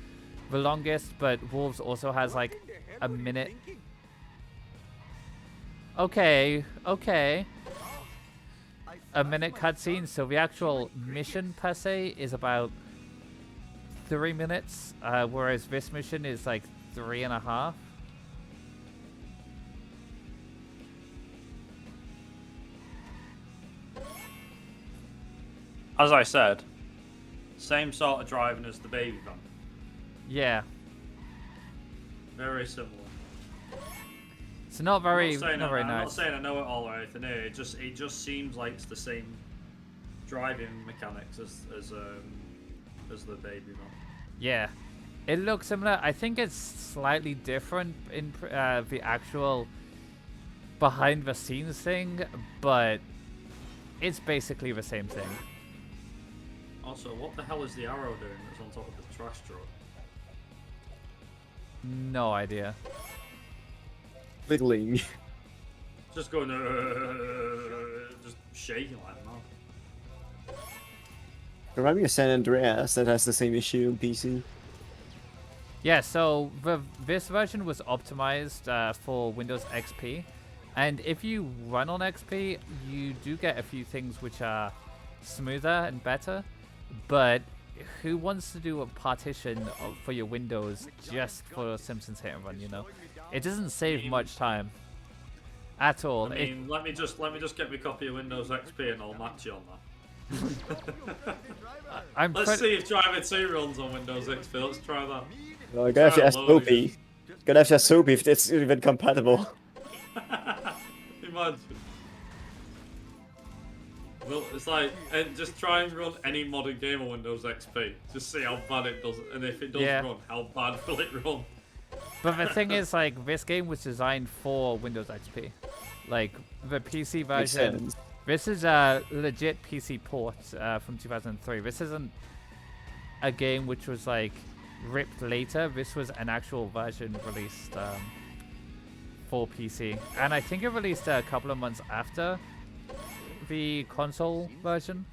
the longest, but Wolves also has like What in the hell a were you minute. thinking? Okay. I A minute cutscene. So the actual mission per se is about 3 minutes, whereas this mission is like 3.5. As I said, same sort of driving as the baby van. Yeah. Very similar. It's not very, I'm not saying, not very I'm not nice. saying I know it all or anything here. It just seems like it's the same driving mechanics as the baby van. Yeah, it looks similar. I think it's slightly different in the actual behind the scenes thing, but it's basically the same thing. Also, what the hell is the arrow doing that's on top of the trash truck? No idea. Fiddling. Just going, just shaking like that. Remind me of San Andreas that has the same issue on PC. Yeah, so this version was optimized for Windows XP, and if you run on XP, you do get a few things which are smoother and better, but who wants to do a partition for your Windows just for Simpsons Hit and Run, you know? It doesn't save much time at all. I mean, let me just get me a copy of Windows XP and I'll match you on that. Let's see if Driver 2 runs on Windows XP. Let's try that. Well, I'm gonna have to ask Soapy. Gonna have to ask Soapy if it's even compatible. Imagine. Well, it's like, just try and run any modern game on Windows XP. Just see how bad it does, and if it does run, how bad will it run? But the thing is, like, this game was designed for Windows XP. Like, the PC version. This is a legit PC port from 2003. This isn't a game which was, like, ripped later. This was an actual version released for PC. And I think it released a couple of months after the console version.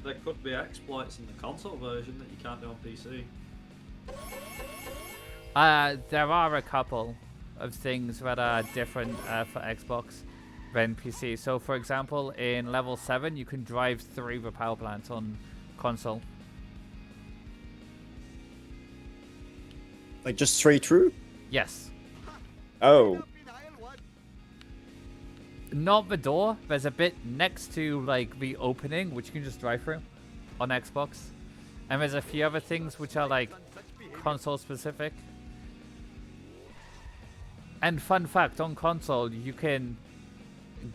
There could be exploits in the console version that you can't do on PC. There are a couple of things that are different for Xbox than PC. So, for example, in level 7, you can drive through the power plant on console. Like just straight through? Yes. Oh. Not the door. There's a bit next to like the opening which you can just drive through on Xbox. And there's a few other things which are like console specific. And fun fact, on console you can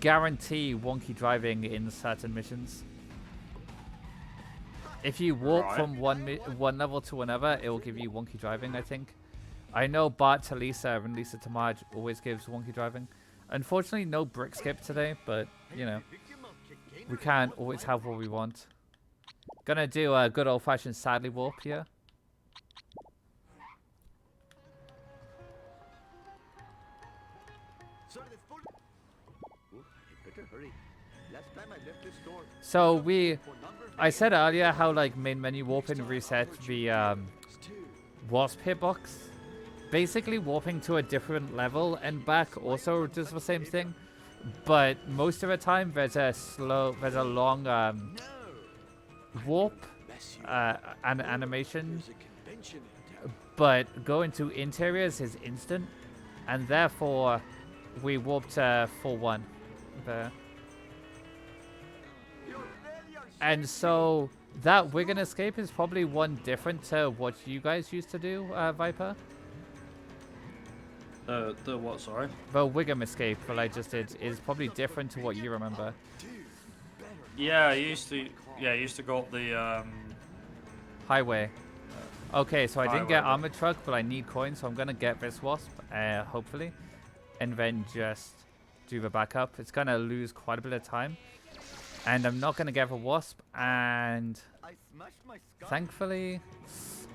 guarantee wonky driving in certain missions. If you walk from one level to another, it will give you wonky driving, I think. I know Bart to Lisa and Lisa to Marge always gives wonky driving. Unfortunately, no brick skip today, but, you know, we can't always have what we want. Gonna do a good old-fashioned sadly warp here. Better hurry. Last time I left this store, So for I said earlier how like main menu warping reset the wasp hitbox. Basically warping to a different level and back also does the same thing. But most of the time there's a long warp animation. But going to interiors is instant, and therefore we warped to 4-1 there. And so that Wigan escape is probably one different to what you guys used to do, Viper. The what? Sorry. The Wigan escape that I just did is probably different to what you remember. Yeah, I used to. Yeah, I used to go up the. Highway. Okay, so I didn't get Highway. armored truck, but I need coins, so I'm gonna get this wasp, hopefully, and then just do the backup. It's gonna lose quite a bit of time, and I'm not gonna get the wasp. And I smashed my skull. thankfully,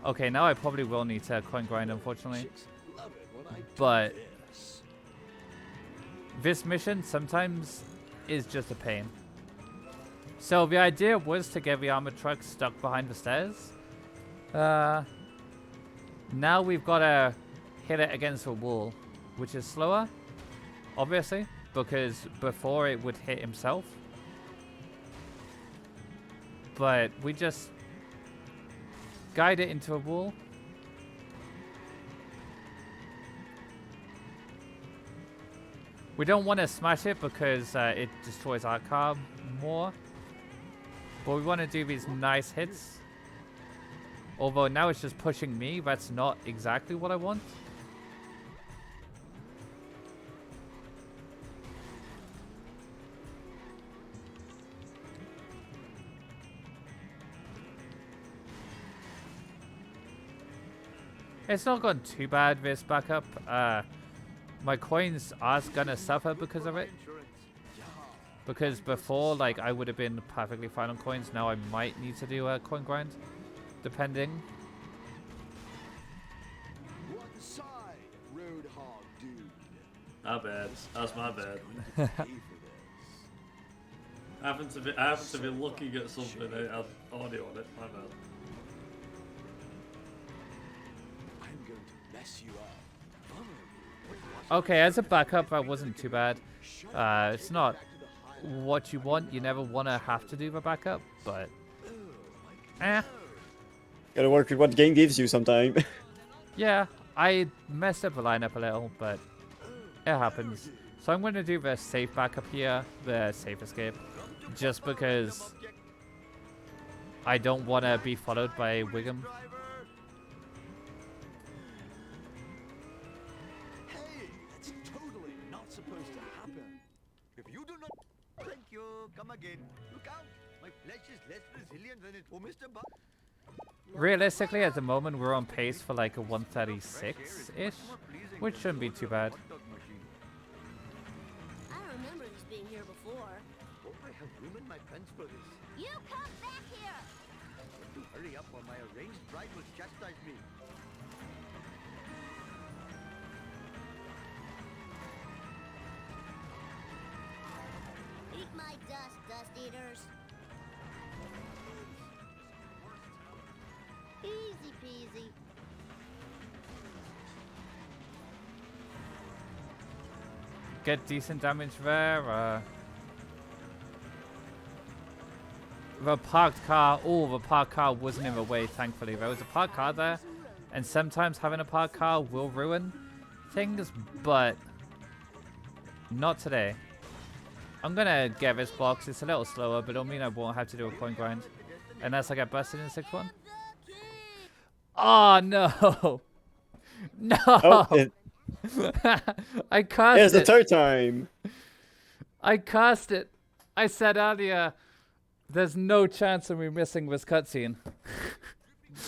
okay, now I probably will need to coin grind, unfortunately. But this mission sometimes is just a pain. So the idea was to get the armored truck stuck behind the stairs. Now we've got to hit it against a wall, which is slower, obviously, because before it would hit himself. But we just guide it into a wall. We don't want to smash it because it destroys our car more. But we want to do these nice hits. Although now it's just pushing me. That's not exactly what I want. It's not gone too bad, this backup. My coins are gonna suffer because of it. Because before, like, I would have been perfectly fine on coins. Now I might need to do a coin grind, depending. One side, roadhog dude. My bad. That's my bad. Pay for this. I happen to be looking at something. I have audio on it. My bad. I'm going to mess you up. Okay, as a backup, that wasn't too bad. It's not what you want. You never want to have to do the backup, but Gotta work with what the game gives you sometime. yeah, I messed up the lineup a little, but it happens. So I'm going to do the safe backup here, the safe escape, just because I don't want to be followed by Wiggum. Hey, that's totally not supposed to happen. If you do not, thank you. Come again. Look out. My flesh is less resilient than it. Oh, Mr. Buck. Realistically, at the moment, we're on pace for like a 136-ish, which shouldn't be too bad. I remember this being here before. Oh, I have room in my pants for this. You come back here! To hurry up or my arranged bride will chastise me. Eat my dust, dust eaters. Easy peasy. Get decent damage there. The parked car. Oh, the parked car wasn't in the way, thankfully. There was a parked car there, and sometimes having a parked car will ruin things, but not today. I'm gonna get this box. It's a little slower, but it'll mean I won't have to do a coin grind unless I get busted in 6-1. Oh no! No! Oh, I cast it's the it. third time. I cast it. I said earlier, there's no chance of me missing this cutscene.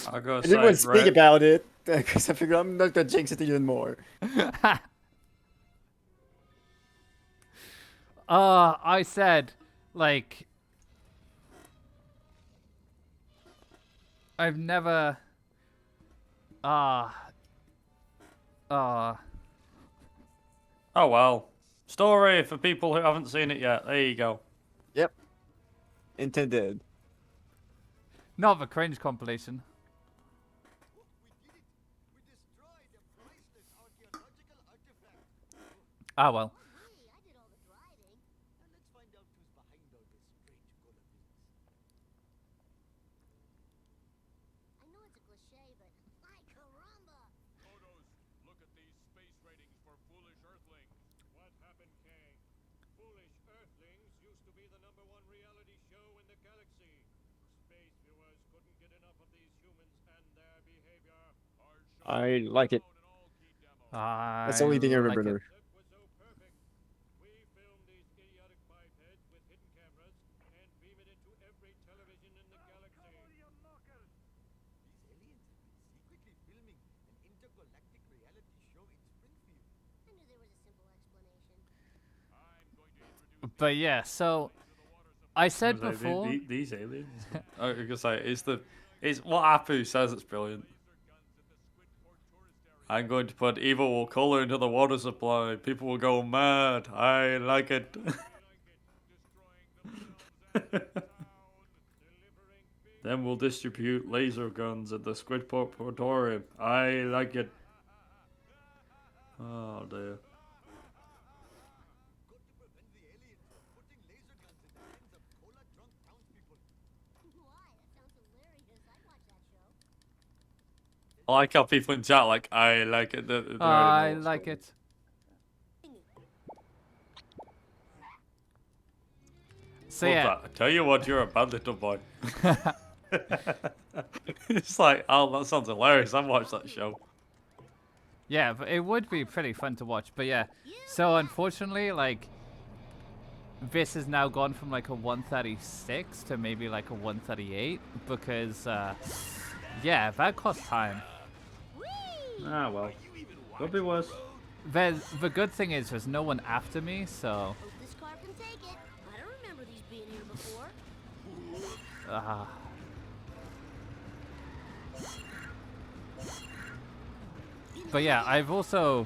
I gotta I didn't want to say, speak about it because I figured I'm not gonna jinx it even more. I said, like, I've never. Oh well. Story for people who haven't seen it yet. There you go. Yep. intended. Not the cringe compilation. Ah well. Hey, I did all the driving. Let's find out who's behind all this strange cola business. I know it's a cliche, but ay caramba! Photos, look at these space ratings for Foolish Earthlings. What happened, Kang? Foolish Earthlings used to be the #1 reality show in the galaxy. Space viewers couldn't get enough of these humans and their behavior. Our show I like it. was in all key demos. That's the only thing I like remember. it. It was so perfect. We filmed these idiotic bipeds with hidden cameras and beam it into every television in the galaxy. These aliens have been secretly filming an intergalactic reality show in Springfield. I knew there was a simple explanation. I'm going to introduce But yeah, so I said Was it before. these aliens. I was gonna say it's what Apu says. It's brilliant. I'm going to put evil color into the water supply. People will go mad. I like it. Then we'll distribute laser guns at the Squidport Praetorium. I like it. Oh dear. Got to prevent the aliens from putting laser guns in the hands of cola-drunk townspeople. Why? That sounds hilarious. I'd watch that show. I like how people in chat like I like it. They already know I what's like going it. So on. Love yeah, that. I tell you what, you're a bad little boy. It's like, oh, that sounds hilarious. I've watched that show. yeah, but it would be pretty fun to watch. But yeah, so unfortunately, like, this has now gone from like a 136 to maybe like a 138 because, yeah, that costs time. Ah well, could be worse. The good thing is there's no one after me, so. Hope this car can take it. I don't remember these being here before. But yeah, I've also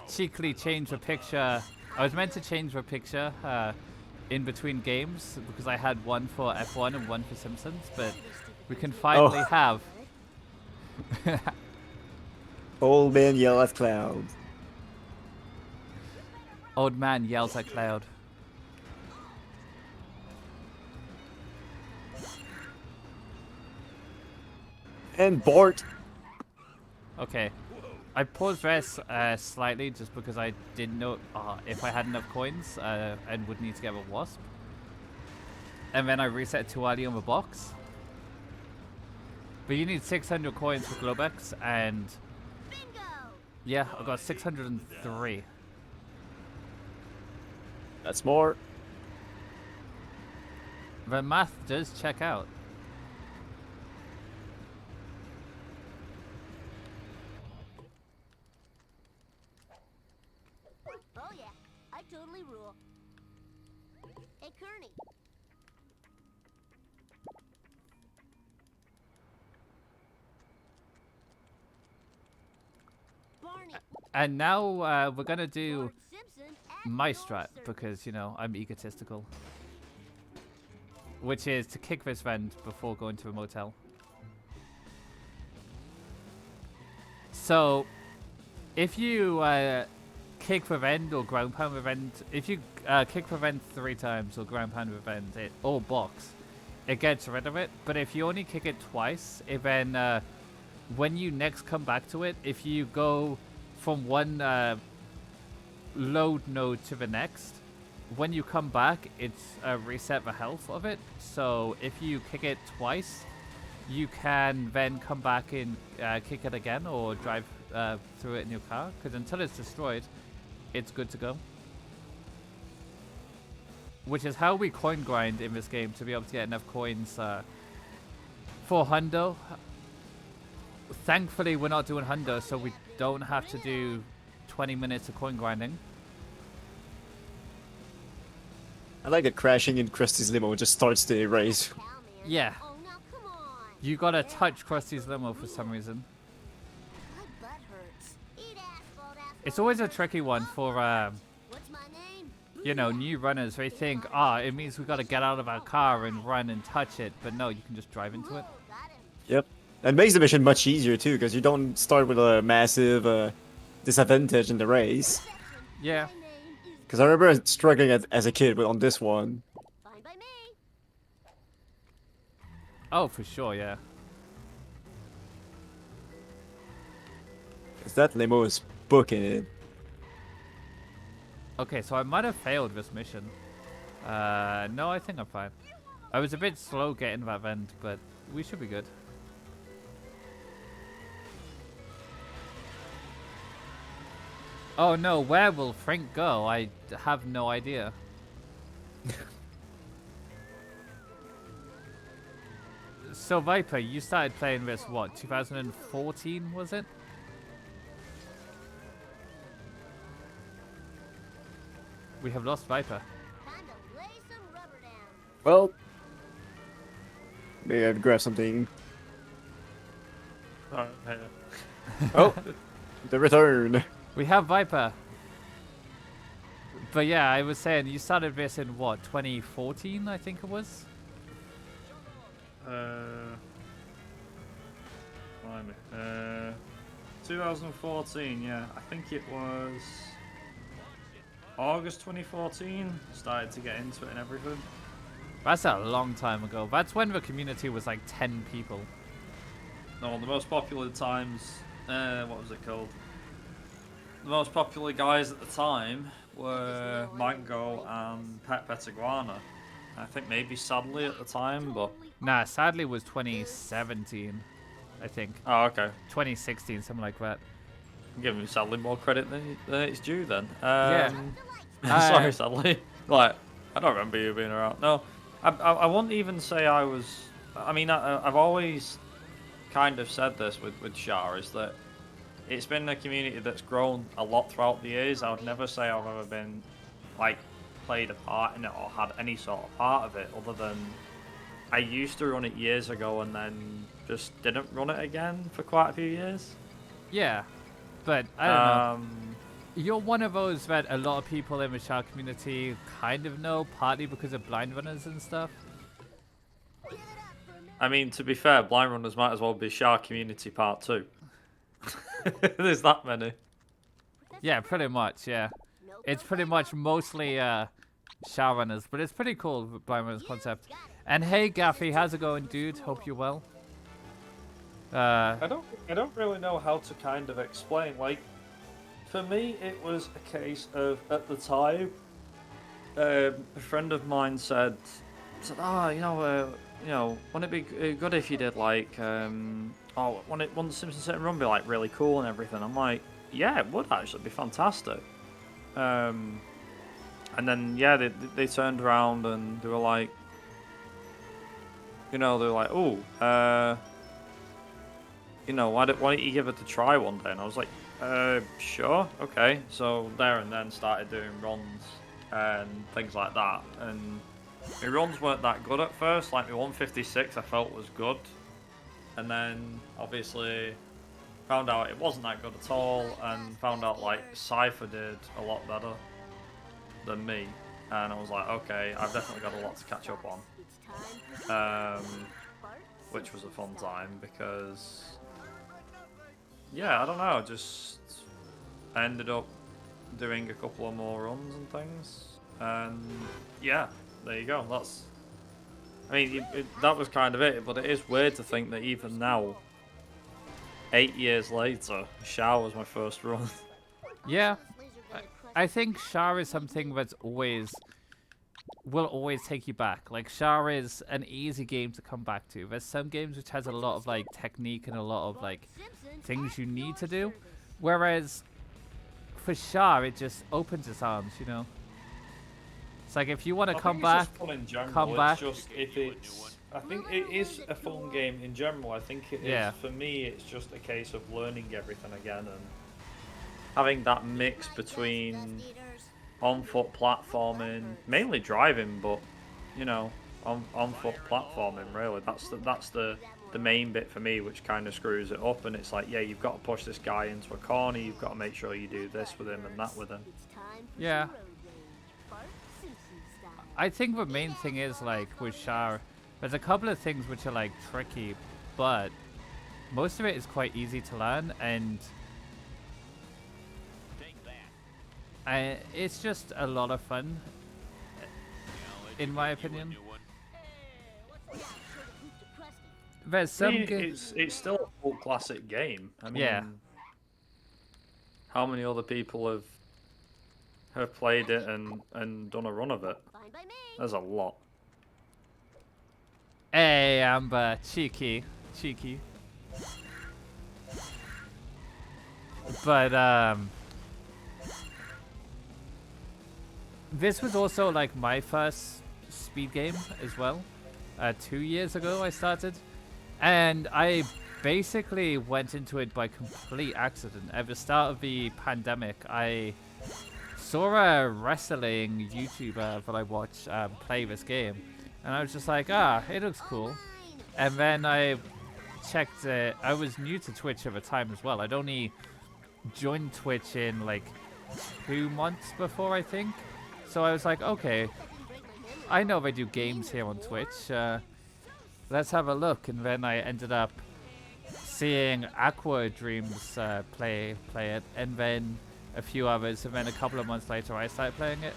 cheekily changed the picture. I was meant to change the picture in between games because I had one for F1 and one for Simpsons, but we can finally have. Old man yell at clouds. Old man yells at cloud. And Bart. Okay. I paused this slightly just because I didn't know if I had enough coins and would need to get a wasp. And then I reset too early on the box. But you need 600 coins for Globex, and Bingo! yeah, I got 603. That's more. The math does check out. Oh yeah, I totally rule. Hey, Kearney. Barney. And now we're gonna do Lord Simpson at my your strat service. because, you know, I'm egotistical. Which is to kick this vent before going to a motel. So, if you kick the vent or ground pound the vent, if you kick the vent 3 times or ground pound the vent or box, it gets rid of it. But if you only kick it twice, it then when you next come back to it, if you go from one load node to the next, when you come back, it's reset the health of it. So if you kick it twice, you can then come back and kick it again or drive through it in your car. Because until it's destroyed, it's good to go. Which is how we coin grind in this game to be able to get enough coins for hundo. Thankfully, we're not doing hundo, so we don't have to do 20 minutes of coin grinding. I like that crashing in Krusty's limo just starts the race. Pal, man. Yeah. Oh, now come on. You gotta touch Krusty's limo for some reason. My butt hurts. Eat asphalt, asphalt. It's always a tricky one for What's my name? you know, new runners, they think, ah, it means we got to get out of our car and run and touch it. But no, you can just drive into it. Yep. And makes the mission much easier too, because you don't start with a massive disadvantage in the race. Yeah. Because I remember struggling as a kid on this one. Fine by me. Oh, for sure, yeah. Because that limo is booking it. Okay, so I might have failed this mission. No, I think I'm fine. I was a bit slow getting that vent, but we should be good. Oh no, where will Frank go? I have no idea. So Viper, you started playing this, what, 2014 was it? We have lost Viper. Time to lay some rubber down. Well, maybe I'd grab something. Oh, hey. Oh, the return. We have Viper. But yeah, I was saying, you started this in what, 2014, I think it was? Blimey. 2014, yeah. I think it was August 2014. Started to get into it and everything. That's a long time ago. That's when the community was like 10 people. No, the most popular times, what was it called? The most popular guys at the time were Mango and Pet Petiguana. I think maybe Sadly at the time, but... Nah, sadly it was 2017, I think. Oh, okay. 2016, something like that. I'm giving Sadly more credit than it's due then. Yeah. Sorry, Sadly. Like, I don't remember you being around. No, I wouldn't even say I was... I mean, I've always kind of said this with Shah, is that it's been a community that's grown a lot throughout the years. I would never say I've ever been, like, played a part in it or had any sort of part of it, other than I used to run it years ago and then just didn't run it again for quite a few years. Yeah, but I don't know. You're one of those that a lot of people in the Shah community kind of know, partly because of blind runners and stuff. I mean, to be fair, Blind Runners might as well be Shah Community Part 2. There's that many. Yeah, pretty much, yeah. It's pretty much mostly Shah runners, but it's pretty cool, the blind runners concept. And hey, Gaffy, how's it going, dude? Hope you're well. I don't really know how to kind of explain. Like, for me, it was a case of, at the time, a friend of mine said, oh, you know, wouldn't it be good if you did like, wouldn't the Simpsons Hit and Run be like really cool and everything? I'm like, yeah, it would actually be fantastic. And then yeah, they turned around and they were like, you know, they were like, oh, you know, why don't you give it a try one day? And I was like, sure, okay. So there and then started doing runs and things like that. And my runs weren't that good at first. Like my 156 I felt was good. And then obviously found out it wasn't that good at all, and found out like Cypher did a lot better than me. And I was like, okay, I've definitely got a lot to catch up on. Which was a fun time because, yeah, I don't know, just I ended up doing a couple of more runs and things, and yeah, there you go. That's, I mean, that was kind of it, but it is weird to think that even now, 8 years later, Shah was my first run. Yeah, I think Shah is something that's will always take you back. Like, Shah is an easy game to come back to. There's some games which has a lot of like technique and a lot of like things you need to do, whereas for Shah it just opens its arms, you know. It's like if you want to come back, come back. Just if it's, I think it is a fun game in general. I think it is. For me, it's just a case of learning everything again and having that mix between on-foot platforming, mainly driving, but you know, on-foot platforming. Really, that's the main bit for me, which kind of screws it up. And it's like, yeah, you've got to push this guy into a corner. You've got to make sure you do this with him and that with him. Yeah. I think the main thing is like with Char, there's a couple of things which are like tricky, but most of it is quite easy to learn, and it's just a lot of fun, in my opinion. There's I some mean, games. it's still a full classic game. I mean, Yeah. how many other people have played it and done a run of it? Fine by me. There's a lot. Hey, Amber, cheeky. But this was also like my first speed game as well. 2 years ago I started, and I basically went into it by complete accident. At the start of the pandemic, I saw a wrestling YouTuber that I watched play this game, and I was just like, it looks cool. And then I checked it. I was new to Twitch at the time as well. I'd only joined Twitch in like 2 months before, I think. So I was like, okay, I know they do games here on Twitch. Let's have a look. And then I ended up seeing Aqua Dreams play it, and then a few others, and then a couple of months later I started playing it.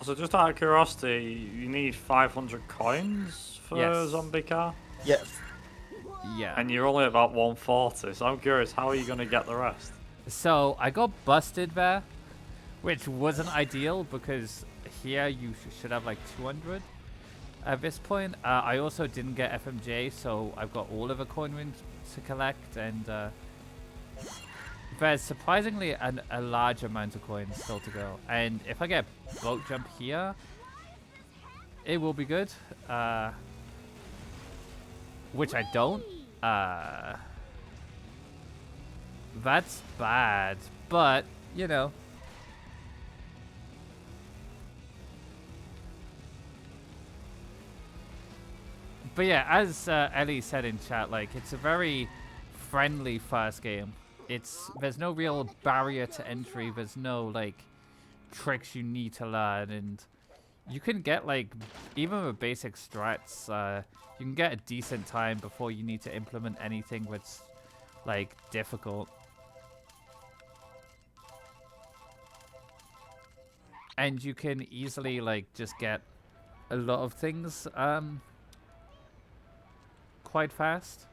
So just out of curiosity, you need 500 coins for Yes. Zombie Car? Yes. Yeah. And you're only about 140, so I'm curious, how are you going to get the rest? So I got busted there, which wasn't ideal because here you should have like 200 at this point. I also didn't get FMJ, so I've got all of the coin rings to collect, and there's surprisingly a large amount of coins still to go. And if I get boat jump here, it will be good. Which I don't. That's bad, but you know. But yeah, as Ellie said in chat, like, it's a very friendly first game. There's no real barrier to entry. There's no like tricks you need to learn, and you can get like even with basic strats, you can get a decent time before you need to implement anything that's like difficult. And you can easily like just get a lot of things quite fast.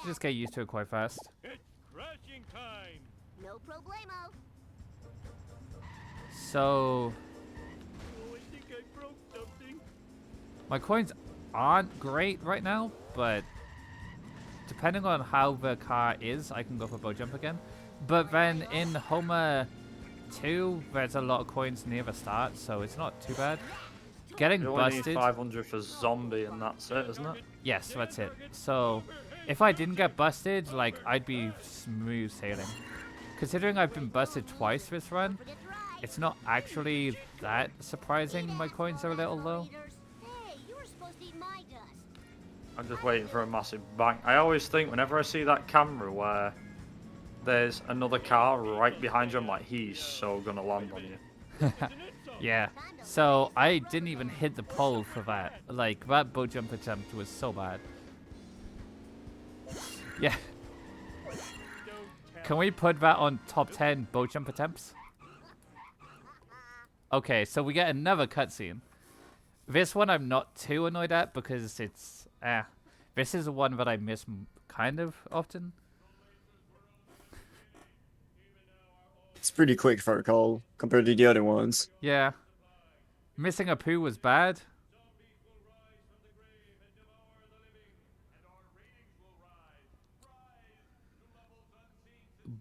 Just get used to it quite fast. It's crashing time. No problemo. So Oh, I think I broke something. my coins aren't great right now, but depending on how the car is, I can go for boat jump again. But then in Homer 2, there's a lot of coins near the start, so it's not too bad. Getting You only need busted. 500 for Zombie, and that's it, isn't it? Yes, that's it. So if I didn't get busted, like, I'd be smooth sailing. Considering I've been busted twice this run, Forget to ride. it's not actually that surprising my coins are a little low. Hey, you were supposed to eat my dust. I'm just waiting for a massive bang. I always think whenever I see that camera where there's another car right behind you, I'm like, he's so gonna land on you. Yeah, so I didn't even hit the pole for that. Like, that boat jump attempt was so bad. Yeah. Can we put that on top 10 boat jump attempts? Okay, so we get another cutscene. This one I'm not too annoyed at because it's... This is the one that I miss kind of often. It's pretty quick if I recall, compared to the other ones. Yeah. Missing a poo was bad.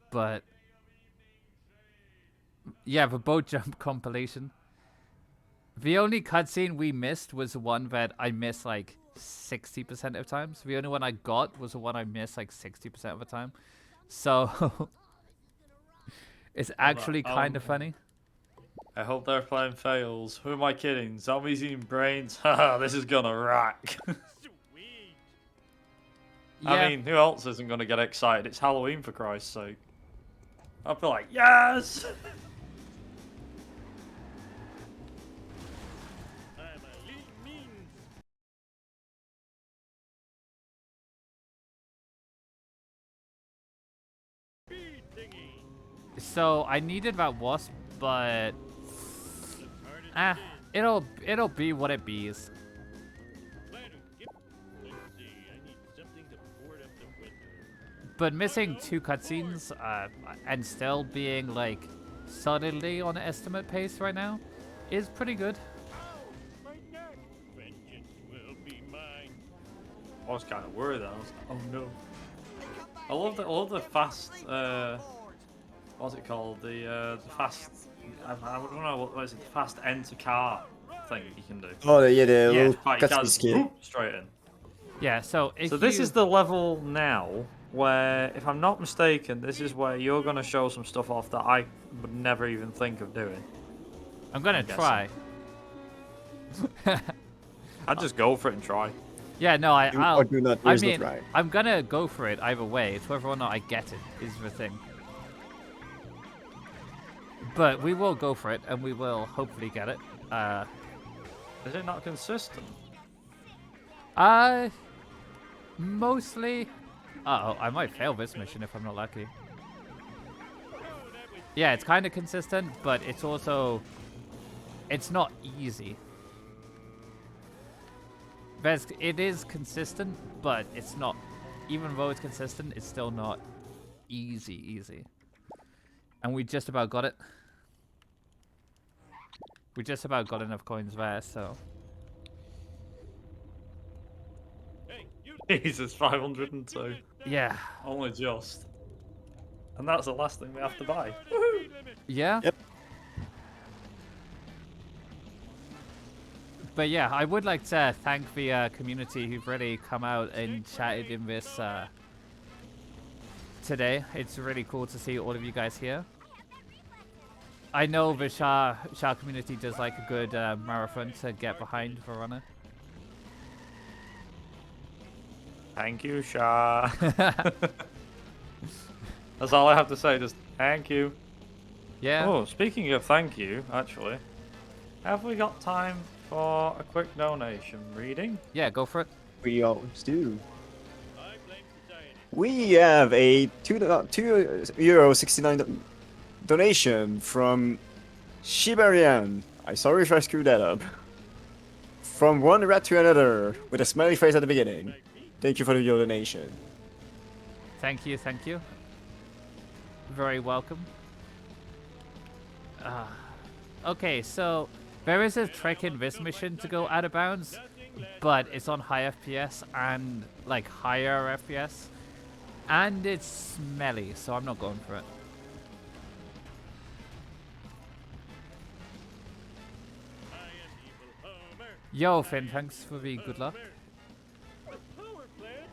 But yeah, the boat jump compilation. The only cutscene we missed was the one that I missed like 60% of times. The only one I got was the one I missed like 60% of the time. So it's actually kind of funny. I hope they're playing fails. Who am I kidding? Zombies eating brains? Haha, this is gonna rack. Sweet. Yeah. I mean, who else isn't gonna get excited? It's Halloween, for Christ's sake. I'll be like, yes! I'm a lean mean. Speed thingy. So I needed that wasp, but The hardest it is. it'll be what it bees. Let's see. I need something to board up the window. But missing 2 cutscenes, and still being like solidly on estimate pace right now, is pretty good. My neck. Vengeance will be mine. I was kind of worried. I was like, oh no. I love the fast. What's it called? The fast. I don't know what is it. The fast enter car thing you can do. Oh, yeah, the Yeah. little Right, you cutscene can't skit. whoop, straight in. Yeah, so if So this you- is the level now where, if I'm not mistaken, this is where you're going to show some stuff off that I would never even think of doing. I'm gonna I'm guessing. try. I'd just go for it and try. Yeah, no, Do I'll, or do not, I there's no mean, try. I'm gonna go for it either way. It's whether or not I get it is the thing. But we will go for it, and we will hopefully get it. Is it not consistent? Mostly. Uh-oh, I might fail this mission if I'm not lucky. Yeah, it's kind of consistent, but it's also... It's not easy. It is consistent, but it's not... Even though it's consistent, it's still not easy. And we just about got it. We just about got enough coins there, so... Hey, you. Jesus, 502. Yeah. Only just. And that's the last thing we have to buy. Speed limit. Yeah? Yep. But yeah, I would like to thank the community who've really come out and chatted in this today. It's really cool to see all of you guys here. I know the Shah community does like a good marathon to get behind for runner. Thank you, Shah. That's all I have to say, just thank you. Yeah. Oh, speaking of thank you, actually, have we got time for a quick donation reading? Yeah, go for it. We always do. I blame society. We have a €2.69 donation from Shibarian. I'm sorry if I screwed that up. From one rat to another, with a smiley face at the beginning. Thank you for your donation. Thank you. Very welcome. Okay, so there is a trick in this mission to go out of bounds, but it's on high FPS and like higher FPS, and it's smelly, so I'm not going for it. I am evil Homer. Yo, Finn, thanks for the good luck. A power plant?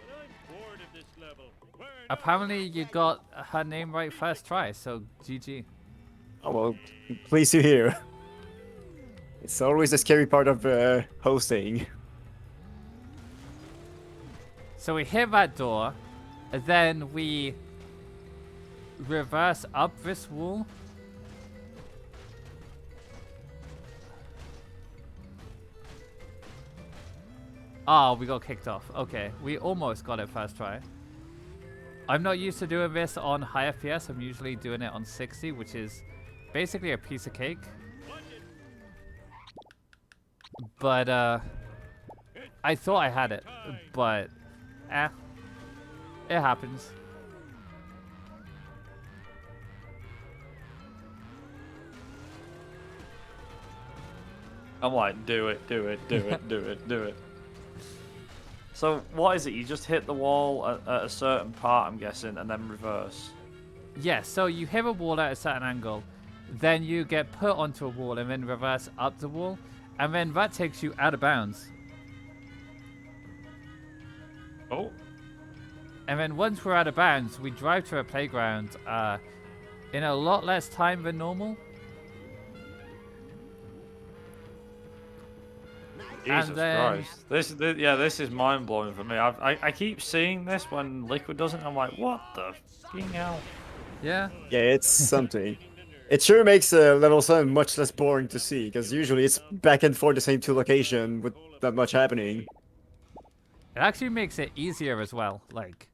But I'm bored of this level. Burn Apparently, you got her name right first try, so GG. Oh well, pleased to hear. It's always the scary part of hosting. So we hit that door, and then we reverse up this wall. Oh, we got kicked off. Okay, we almost got it first try. I'm not used to doing this on high FPS. I'm usually doing it on 60, which is basically a piece of cake. But, I thought I had it, but, it happens. I'm like, do it. So, what is it? You just hit the wall at a certain part, I'm guessing, and then reverse. Yeah, so you hit a wall at a certain angle, then you get put onto a wall and then reverse up the wall, and then that takes you out of bounds. Oh. And then once we're out of bounds, we drive to a playground in a lot less time than normal. Jesus then- Christ. This is mind blowing for me. I keep seeing this when Liquid doesn't. I'm like, what the fucking hell? Yeah. Yeah, it's something. It sure makes level 7 much less boring to see, because usually it's back and forth the same two location with not much happening. It actually makes it easier as well. Like,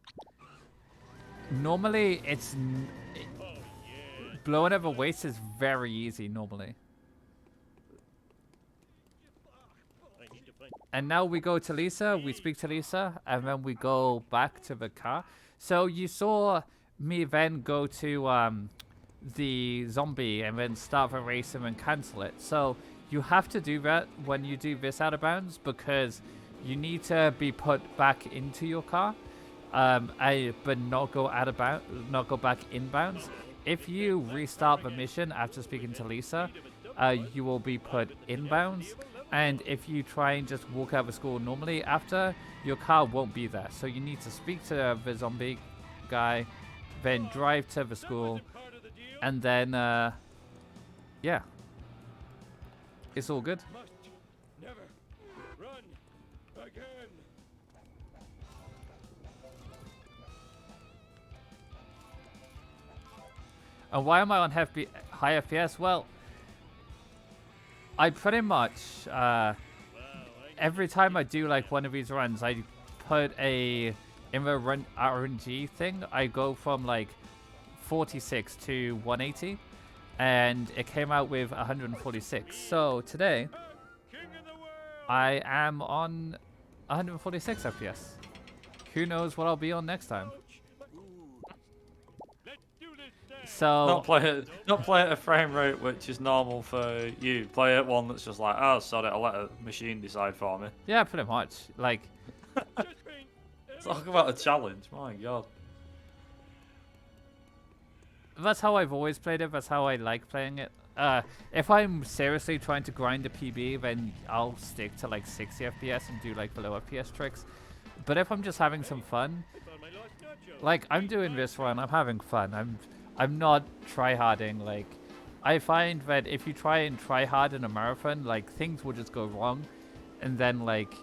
normally blowing over waste is very easy normally. And now we go to Lisa, we speak to Lisa, and then we go back to the car. So you saw me then go to the zombie and then start the race and then cancel it. So you have to do that when you do this out of bounds because you need to be put back into your car, but not go out of bounds, not go back inbounds. If you restart the mission after speaking to Lisa, you will be put inbounds. And if you try and just walk out of the school normally after, your car won't be there. So you need to speak to the zombie guy, then drive to the school, and then, yeah. It's all good. Must never run again. And why am I on high FPS? Well, I pretty much, every time I do like one of these runs, I put in the run RNG thing, I go from like 46 to 180, and it came out with 146. So today, I am on 146 FPS. Who knows what I'll be on next time? So Not play it at a frame rate which is normal for you. Play at one that's just like, oh, sorry, I'll let a machine decide for me. yeah, pretty much. Like, Talk about a challenge, my god. that's how I've always played it. That's how I like playing it. If I'm seriously trying to grind a PB, then I'll stick to like 60 FPS and do like the low FPS tricks. But if I'm just having some fun, like I'm doing this one, I'm having fun. I'm not tryharding. Like, I find that if you try hard in a marathon, like things will just go wrong, and then like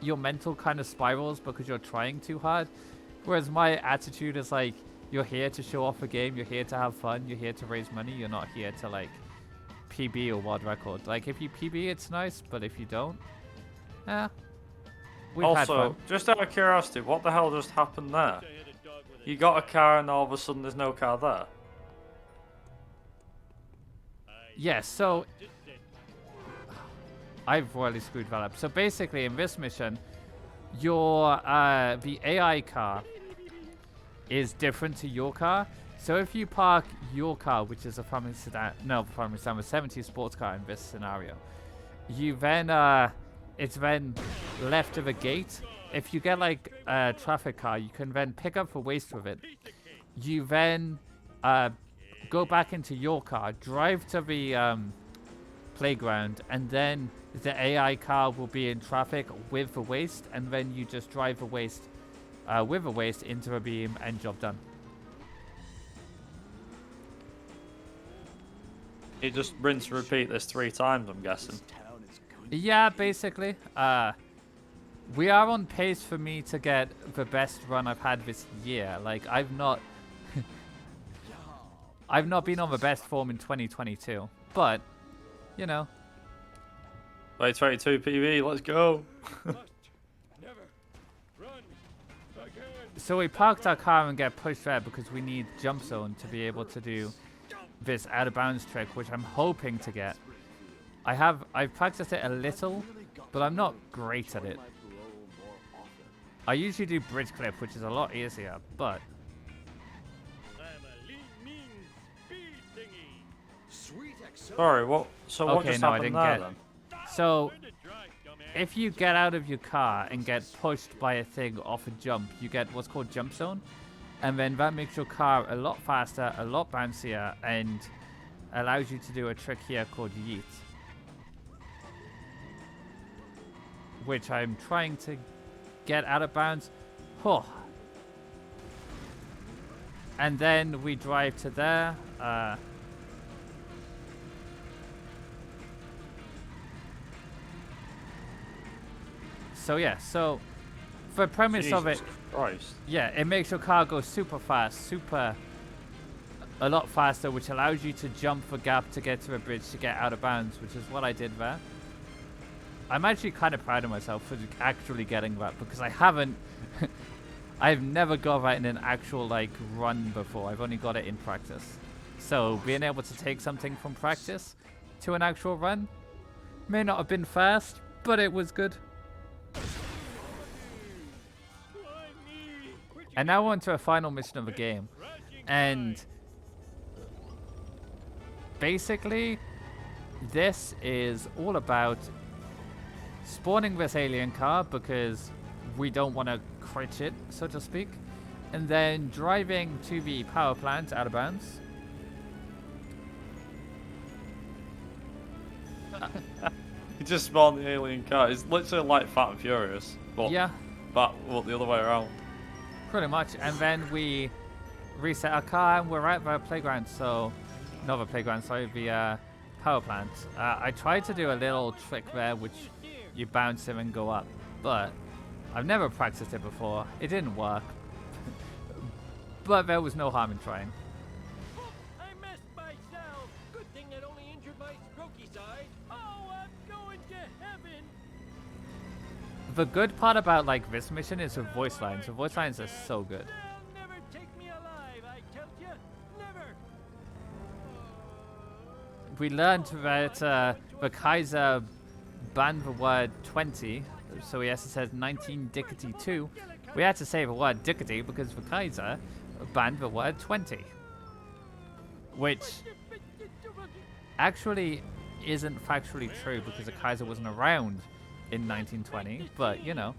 your mental kind of spirals because you're trying too hard. Whereas my attitude is like, you're here to show off a game, you're here to have fun, you're here to raise money, you're not here to like PB or world record. Like if you PB, it's nice, but if you don't, we've had Also, fun. just out of curiosity, what the hell just happened there? You got a car and all of a sudden there's no car there. Yeah, so I've royally screwed that up. So basically, in this mission, your the AI car is different to your car. So if you park your car, which is a family sedan, no, family sedan, a 70 sports car in this scenario, you then it's then left of a gate. If you get like a traffic car, you can then pick up the waste with it. You then go back into your car, drive to the playground, and then the AI car will be in traffic with the waste, and then you just drive the waste with the waste into a beam and job done. You just rinse and repeat this 3 times, I'm guessing. Yeah, basically. We are on pace for me to get the best run I've had this year. Like, I've not been on the best form in 2022, but you know. 22 PB, let's go. Never run again. So we parked our car and get pushed there because we need jump zone to be able to do this out of bounds trick, which I'm hoping to get. I've practiced it a little, but I'm not great at it. I usually do bridge clip, which is a lot easier, but I'm a lean, mean speed thingy. Sweet excel. Sorry, what? So what Okay, just no, I happened didn't there get- then? so Learn to drive, dumbass. if you get out of your car and get pushed by a thing off a jump, you get what's called jump zone, and then that makes your car a lot faster, a lot bouncier, and allows you to do a trick here called yeet, which I'm trying to get out of bounds. Oh. And then we drive to there. So yeah, so the premise of it, Jesus Christ. yeah, it makes your car go super fast, super a lot faster, which allows you to jump the gap to get to a bridge to get out of bounds, which is what I did there. I'm actually kind of proud of myself for actually getting that, because I haven't I've never got that in an actual like run before. I've only got it in practice. So being able to take something from practice to an actual run may not have been fast, but it was good. And now on to a final mission of the game. And basically, this is all about spawning this alien car because we don't want to crit it, so to speak. And then driving to the power plant out of bounds. You just spawned the alien car. It's literally like Fat and Furious, but Yeah, well, the other way around. pretty much. And then we reset our car and we're at the playground. So, not the playground, sorry, the power plant. I tried to do a little trick there, which you bounce him and go up, but I've never practiced it before. It didn't work, but there was no harm in trying. I messed myself. Good thing that only injured my strokey side. Oh, I'm going to heaven. The good part about like this mission is the voice lines. The voice lines are so good. They'll never take me alive, I tell you. Never. We learned that the Kaiser banned the word 20, so he has to say 19 dickety 2. We had to say the word dickety because the Kaiser banned the word 20, which actually isn't factually true because the Kaiser wasn't around in 1920, but you know,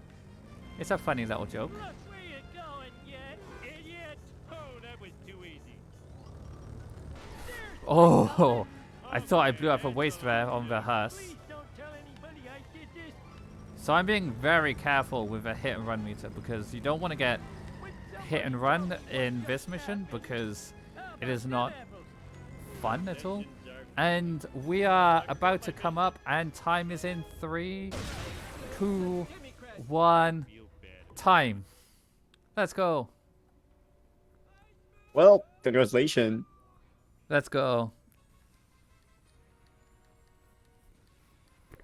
it's a funny little joke. Look where you're going, you idiot. Oh, that was too easy. Oh, I thought I blew up a waste there on the hearse. Please don't tell anybody I did this. So I'm being very careful with a hit and run meter because you don't want to get hit and run in this mission because it is not fun at all. And we are about to come up and time is in 3, 2, 1, time. Let's go. Well, congratulations. Let's go.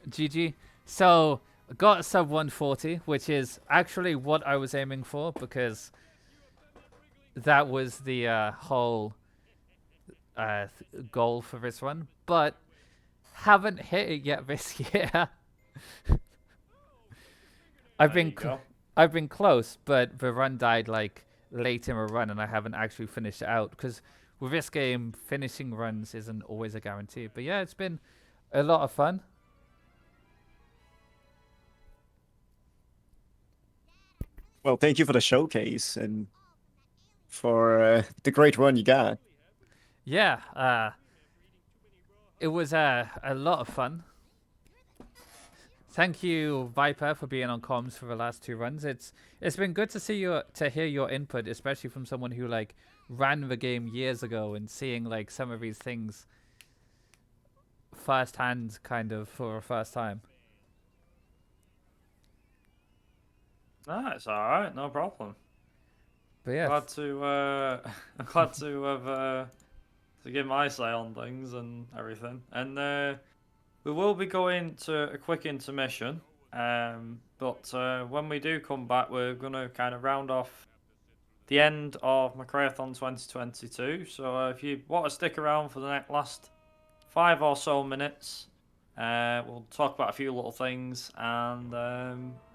GG. So, got sub 140, which is actually what I was aiming for because that was the whole goal for this run, but haven't hit it yet this year. I've been close, but the run died like late in a run, and I haven't actually finished it out because with this game, finishing runs isn't always a guarantee. But yeah, it's been a lot of fun. Well, thank you for the showcase and for the great run you got. Yeah, it was a lot of fun. Thank you, Viper, for being on comms for the last 2 runs. It's been good to hear your input, especially from someone who like ran the game years ago and seeing like some of these things firsthand, kind of for a first time. Ah, it's all right, no problem. But yeah, Glad to I'm glad to have to give my say on things and everything. And we will be going to a quick intermission. But when we do come back, we're gonna kind of round off the end of McRaeathon 2022. So if you want to stick around for the last 5 or so minutes, we'll talk about a few little things, and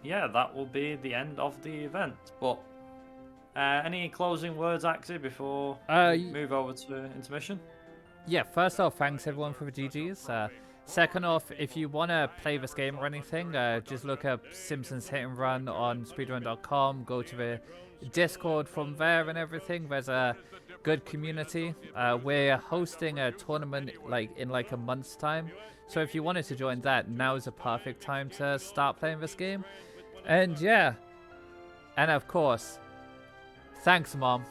yeah, that will be the end of the event. But any closing words, Axie, before we move over to intermission? yeah, first off, thanks everyone for the GGs. Second off, if you want to play this game or anything, just look up Simpsons Hit and Run on speedrun.com. Go to the Discord from there and everything. There's a good community. We're hosting a tournament in a month's time. So if you wanted to join that, now is a perfect time to start playing this game. And yeah, and of course, thanks, Mom.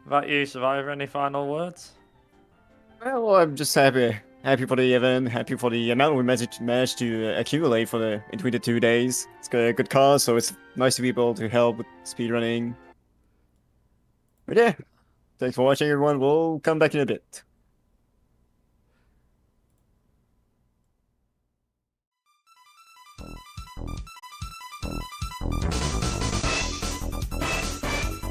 About you, Survivor, any final words? Well, I'm just happy for the event, happy for the amount we managed to accumulate between the 2 days. It's a good cause, so it's nice to be able to help with speedrunning. But yeah, thanks for watching, everyone. We'll come back in a bit.